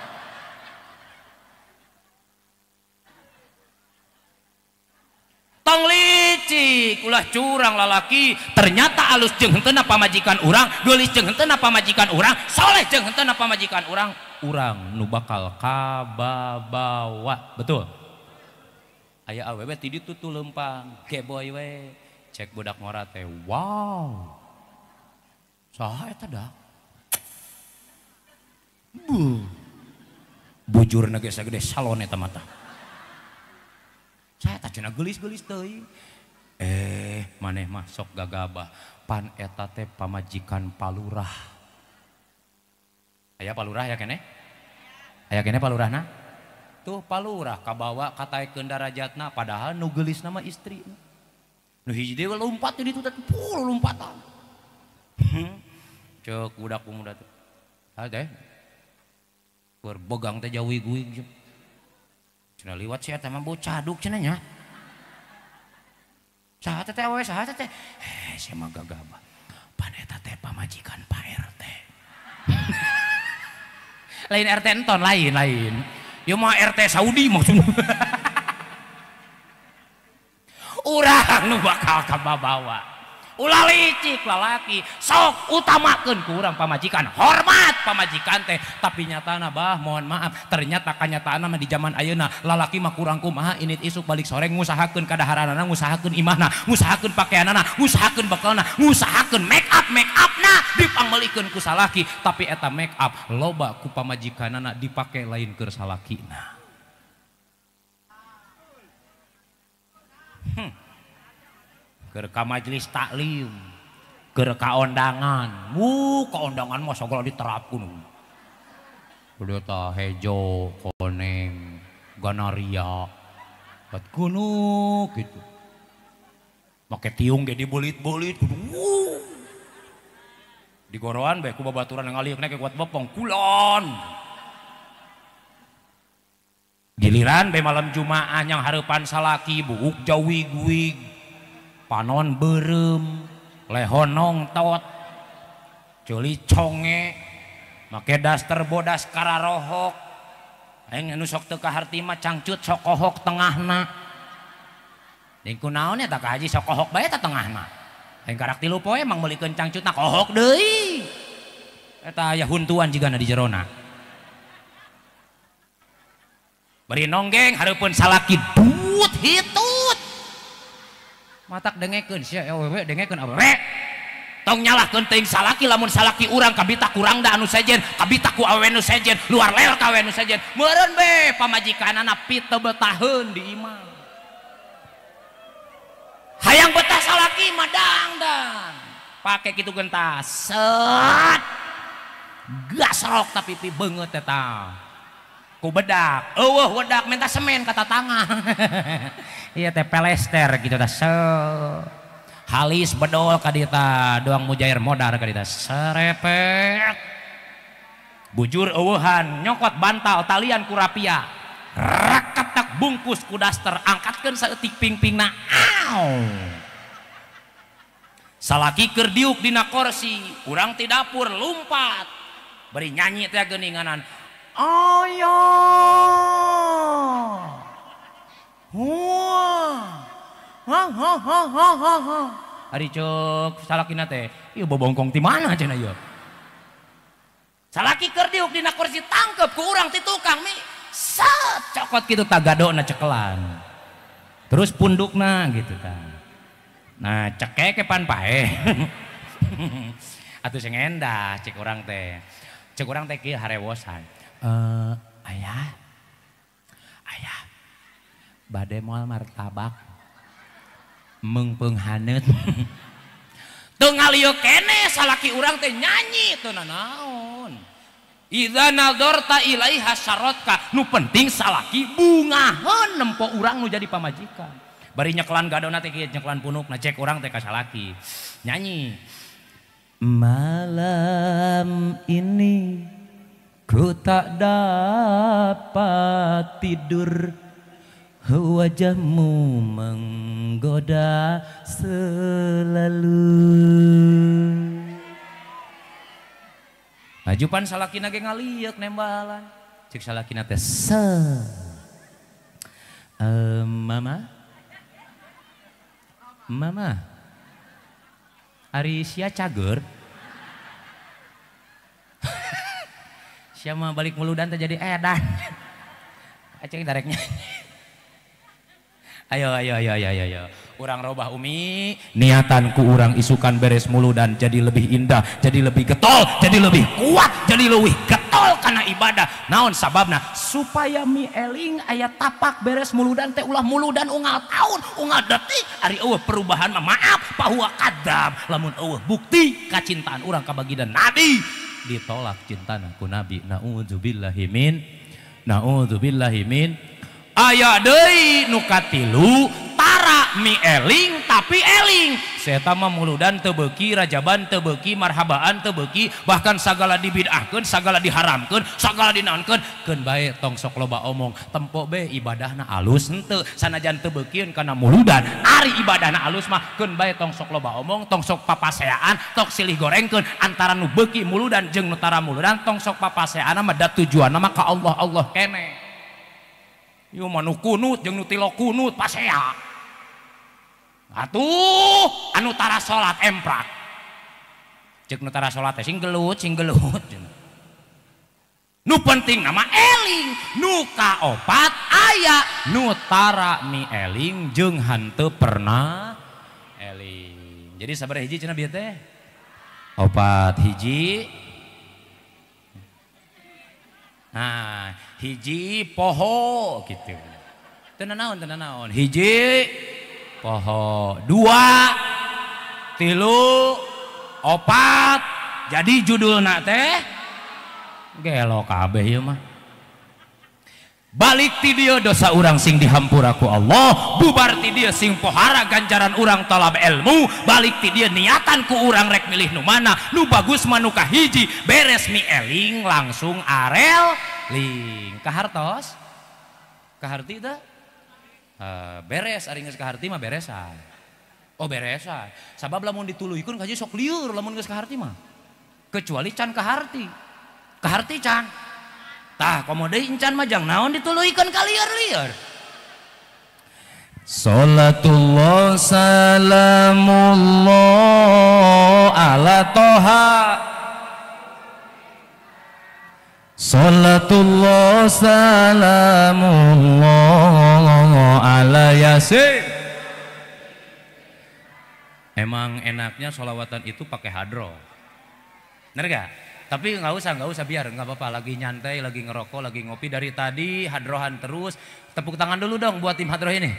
Tong licik ulah curang lalaki ternyata alus jeung henteu pamajikan urang geulis jeung henteu pamajikan urang soleh jeung henteu pamajikan urang nu bakal kababawa betul aya awewe ti ditu tu lempang keboy we cek budak ngora teh wow saha eta da bujurna ge sagede salon eta mata saya tak cina gelis-gelis teuing maneh mah sok gagabah pan eta teh pamajikan palurah aya palurah ya kene palurahna tuh palurah kabawa kataekeun darajatna padahal nu geulis nama istri nu hiji dewe lompat di ditu teh puluh lompatan cek budak pemuda teh teh berbogang teh jauh-guig cenah liwat sia teh mah bocah duk cenah nya saha teh awewe saha teh sia mah gagah mah pan eta teh pamajikan Pak RT lain RT enton lain ieu mah RT Saudi maksudna urang nu bakal kabawa ulah licik lalaki sok utamakeun ku urang pamajikan hormat pamajikan teh tapi nyatana bah mohon maaf ternyata kanyataanna mah di zaman ayeuna lalaki mah kurang kumaha init isuk balik sore ngusahakeun kadaharanana ngusahakeun imahna ngusahakeun pakaianana ngusahakeun bekalna ngusahakeun make upna dipangmelikeun ku salaki tapi eta make up loba ku pamajikanana dipake lain keur salakina keur ka majelis taklim keur ka ondangan kaondangan mah sagala diterapkeun kudu tah hejo koneng ganaria bat kuno gitu make tiung ge dibulit-bulit kudu digoroan bae ku babaturan ngaliukna ke kuat bopong kulon giliran bae malam Jumaah yang hareupan salaki buuk jawig-wig panon berem lehon nongtot culi conge make daster bodas kararohok aing anu sok teu kaharti mah cangcut sok kohok tengahna deung kunaon eta ka haji sok kohok bae ta tengahna aing karak 3 poe emang meulikeun cangcutna kohok deui eta aya huntuan jigana di jerona bari nonggeng hareupeun salaki duut hitut matak dengekeun sia awewe dengekeun awewe tong nyalahkeun teuing salaki lamun salaki urang kabita kurang da anu sejen kabita ku awewe nu sejen luar lel ka awewe nu sejen meureun be pamajikanana pite betaheun di imah hayang betah salaki mah dangdang pake kitu gentas set gasrok tapi pi beungeut eta ku bedak eueuh wedak minta semen kata tangan iya teh pelester gitu tah halis bedol ka dieu tah doang mujair modar ka dieu tah serepet bujur eueuhan nyokot bantal talian ku rapia raketak bungkus ku daster angkatkeun saeutik pingpingna aw salaki keur diuk dina kursi urang ti dapur lumpat bari nyanyi teh geuninganan ayo ari ceuk salakina teh ieu bobongkong ti mana cenah ieu salaki keur diuk dina kursi tangkep ku urang ti tukang mi set cokot kitu tagadona cekelan terus pundukna gitu kan nah cekek ke pan pae atuh sing endah cek urang teh kieu harewosan ayah bade moal martabak meungpeung haneut teu ngalieu kene salaki urang teh nyanyi teu nanaon idza nadorta ilaiha syarotka nu penting salaki bungaheun nempo urang nu jadi pamajikan bari nyeklan gadona teh kieu nyeklan punukna cek urang teh ka salaki nyanyi malam ini ku tak dapat tidur wajahmu menggoda selalu ajupan salakina ge ngaliuk nembalan cek salakina teh mama ari sia cager siapa balik muludan terjadi edan acing dareknya ayo urang robah umi niatanku urang isukan beres muludan jadi lebih indah jadi lebih getol jadi lebih kuat jadi lebih getol karena ibadah naon sababna supaya mi eling aya tapak beres muludan teh ulah muludan unggal tahun unggal detik ari eueuh perubahan mah maaf pahuwa kadab lamun eueuh bukti kacintaan urang ka baginda nabi ditolak cintana ku nabi naudzubillahi min aya deui nu katilu tara mi eling tapi eling. Saya mah muludan teu beuki, rajaban teu beuki, marhabaan teu beuki, bahkan sagala dibid'ahkeun, sagala diharamkeun, sagala dinaonkeun, keun bae tong sok loba omong. Tempo be ibadahna alus henteu, sanajan teu beukieun kana muludan, ari ibadahna alus mah keun bae tong sok loba omong, tong sok papaseaan, tong silih gorengkeun antara nu beuki muludan jeung nu tara muludan, tong sok papaseana mah da tujuanna mah ka Allah Allah kene. Ieu mah nu kunut jeung nu tilo kunut pasea. Atuh anu tara salat emprak cek nu tara salat sing gelut nu penting nama eling, nu kaopat aya nu tara mi eling jeung hanteu pernah eling. Jadi sabaraha hiji cenah bieu teh? Opat hiji. Nah hiji poho gitu, teu naon hiji poho, 2 3 4 jadi judulna teh gelo kabeh ieu mah. Balik ti dieu dosa urang sing dihampura ku Allah, bubar ti dieu sing pohara ganjaran urang talab ilmu, balik ti dieu niatan ku urang rek milih nu mana, nu bagus mah nu kahiji, beres mi eling langsung arel ling. Kahartos? Kaharti teh? Beres ari geus kaharti mah beresan. Oh beresan. Sabab lamun dituluikeun kaji sok lieur lamun geus kaharti mah. Kecuali can kaharti. Kaharti can. Tah komo deui encan mah jang naon dituluikeun ka lieur-lieur. Salatullah salamullah ala toha. Salatullah salamullah ala yasin. Emang enaknya sholawatan itu pakai hadroh, bener gak? Tapi nggak usah biar nggak apa-apa, lagi nyantai, lagi ngerokok, lagi ngopi dari tadi hadrohan terus. Tepuk tangan dulu dong buat tim hadroh ini.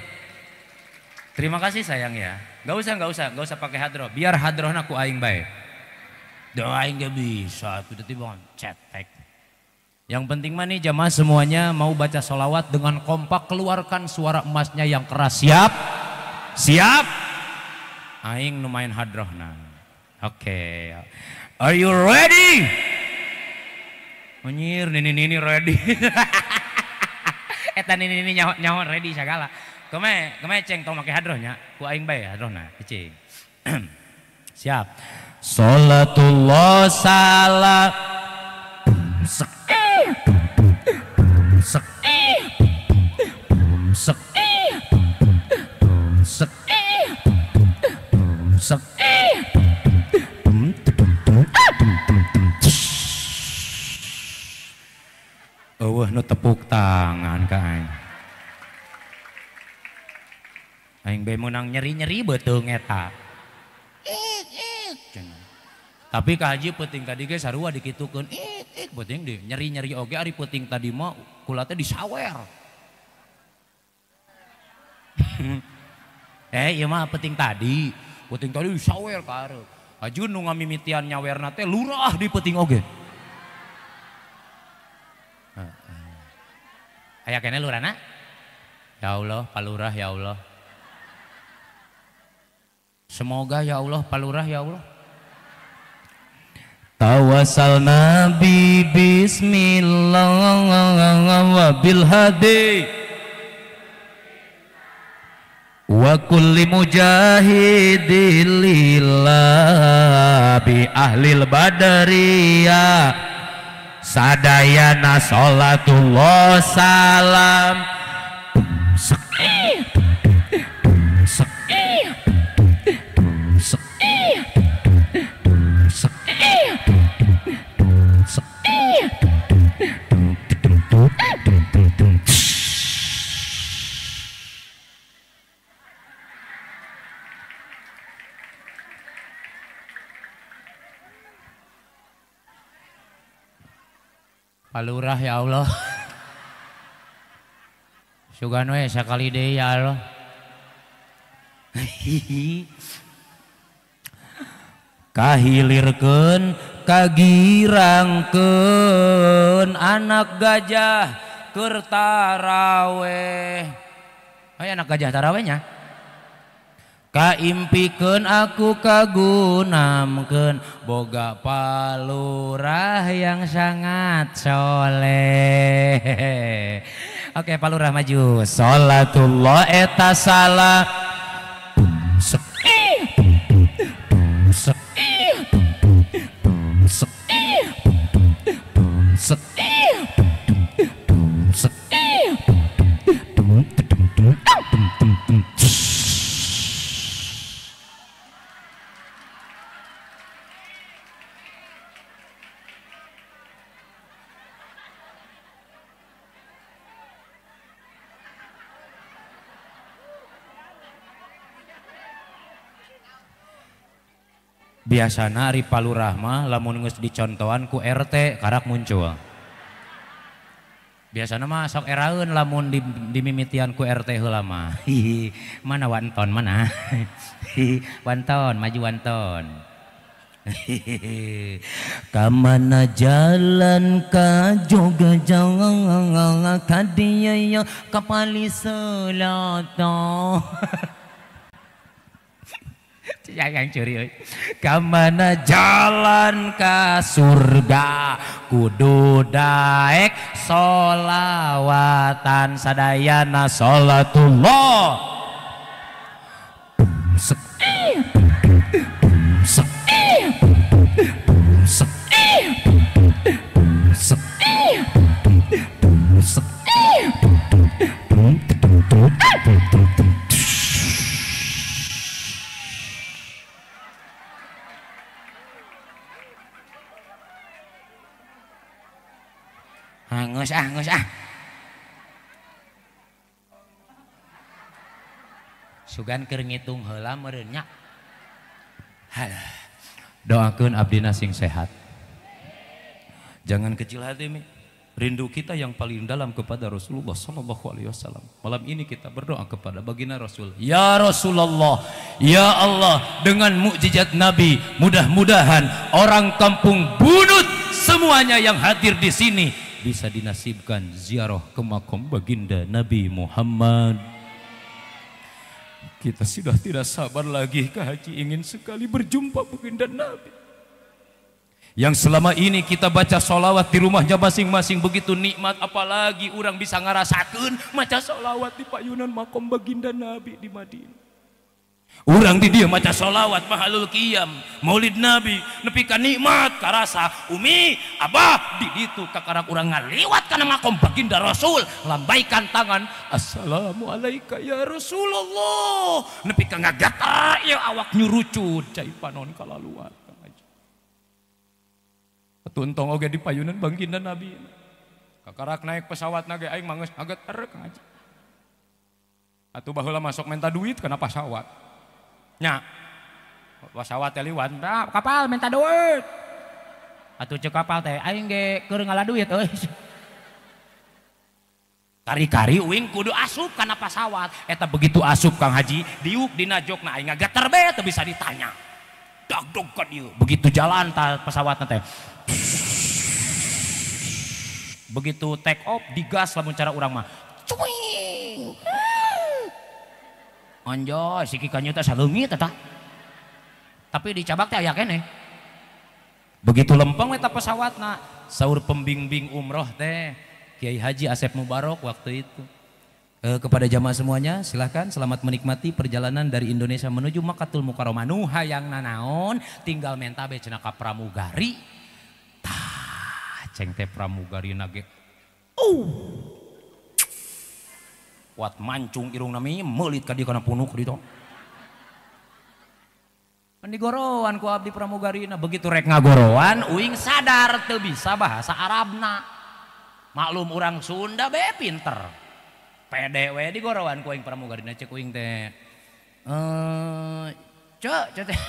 Terima kasih sayang ya. Nggak usah pakai hadroh, biar hadrohna ku aing bae. Doa aing gak bisa, tiba-tiba cetek. Yang penting mah nih jamaah semuanya mau baca sholawat dengan kompak, keluarkan suara emasnya yang keras. Siap aing nu main hadrohna. Oke. Are you ready? Menyir nini ready. Eta nini nyaho ready segala. Keme ceng tong make hadrohnya ku aing bae hadrohna cing. Siap. Salatullah salam eueuh nu tepuk tangan ka aing. Aing bae meunang nyeri-nyeri beuteung eta. Tapi ka haji peuting tadi ge sarua dikitukeun peuting di nyeri-nyeri oge ari peuting tadi mah kula teh disawer. Ieu mah peuting tadi disawer ka areup. Haji nu ngamimitian nyawerna teh lurah di peuting oge. Aya kene lurana? Ya Allah, palurah ya Allah. Semoga ya Allah, palurah ya Allah. Tawasal nabi bismillah wa bil hadi wa kulli mujahidin lillah bi ahlil badariyah sadayana sholatullah salam palurah ya Allah. Sugan we sakali deui ya Allah. Kahilirkeun kagirangkeun anak gajah keur taraweh. Aya anak gajah tarawehnya? Kaimpikeun aku kagunamkeun boga palurah yang sangat soleh. Oke, palurah maju. Salatullah eta salah. Biasana ari palurah mah lamun geus dicontohan ku RT karak muncul. Biasana mah sok eraeun lamun dimimitian ku RT heula mah. Mana wanton mana? Wanton, maju wanton. Kamana jalan ka joga jangan ka dieu ka paliselata. Yang curi, kamana jalan ke surga kudu daek solawatan sadayana salatullah. Ngus ah. Sugan keur ngitung heula meureun nya. Doakeun abdina sing sehat. Jangan kecil hati mi. Rindu kita yang paling dalam kepada Rasulullah sallallahu alaihi wasallam. Malam ini kita berdoa kepada baginda Rasul. Ya Rasulullah, ya Allah, dengan mukjizat Nabi, mudah-mudahan orang kampung Bunut semuanya yang hadir di sini bisa dinasibkan ziarah ke makam baginda Nabi Muhammad. Kita sudah tidak sabar lagi Kak Haji, ingin sekali berjumpa baginda Nabi yang selama ini kita baca sholawat di rumahnya masing-masing begitu nikmat, apalagi orang bisa ngerasakan maca sholawat di payunan makam baginda Nabi di Madinah. Urang di dia maca sholawat mahalul qiyam maulid Nabi nepi ka nikmat karasa umi abah di ditu kakarak urang ngaliwat kana makom baginda Rasul lambaikan tangan assalamu alaika ya Rasulullah nepi ka ngagata ya awak nyurucud cai panon kalaluan tuntong oge di payunan baginda Nabi kakarak naik pesawat nage aing manggeus aget erek ngaji atuh baheula masuk minta duit kana pesawat nya pesawat teh liwat kapal minta duit atuh cek kapal teh aing ge keur ngala duit euy kari-kari uing kudu asup kana pesawat eta begitu asup Kang Haji diuk dina jokna aing ngageter be teu bisa ditanya dagdog ka dieu begitu jalan ta pesawatna teh begitu take off digas lamun cara urang mah cuing anjoy si kikannya teh saleungit eta tapi dicabak teh aya keneh begitu lempeng eta pesawatna saur pembimbing umroh teh Kiai Haji Asep Mubarok waktu itu kepada jamaah semuanya silahkan selamat menikmati perjalanan dari Indonesia menuju Makkatul Mukarramah nu hayang nanaon tinggal menta be cenah ka pramugari tah ceng teh pramugari nage kuat mancung irung nami meulit ka dieu kana punuk ditu. Digorowan ku abdi pramugarina begitu rek ngagorowan uing sadar teu bisa bahasa Arabna. Maklum urang Sunda be pinter. Pede we digorowan ku aing pramugarina cek uing teh. Cek teh.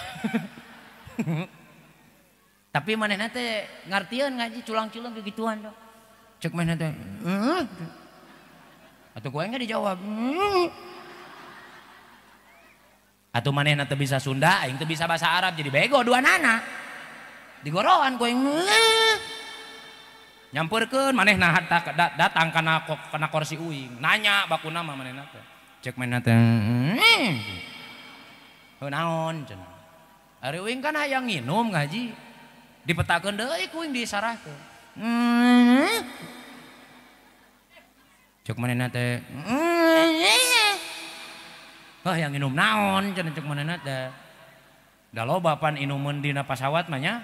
Tapi manehna teh ngartieun ngaji culang-culang kegituan do. Cek manehna teh. Atau gue enggak dijawab atau manehna teu bisa Sunda aing teu bisa bahasa Arab jadi bego dua nana digoroan gue nyamperkeun manehna datang kana kursi uing nanya baku nama manehna teh cek manehna teh naon cenah ari uing kan hayang nginum ngaji dipetakeun deui ku uing disarahkeun cek manehna teh hayang nginum naon cenah cek manehna teh da loba pan inumun dina pasawat mah nya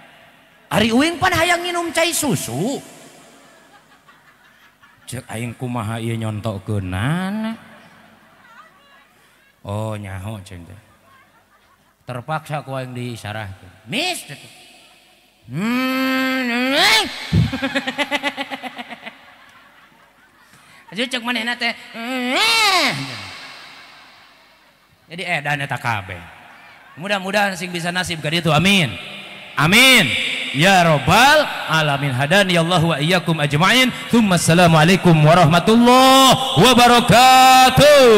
ari uing pan hayang nginum cai susu cek aing kumaha ieu nyontokkeunana oh nyaho ceng teh terpaksa ku aing disarahkeun mis aja cek manehna teh jadi edan eta kabeh mudah-mudahan sing bisa nasib ka ditu amin amin ya robbal alamin hadani Allah wa iyyakum ajma'in. Tsumma assalamu alaikum warahmatullahi wabarakatuh.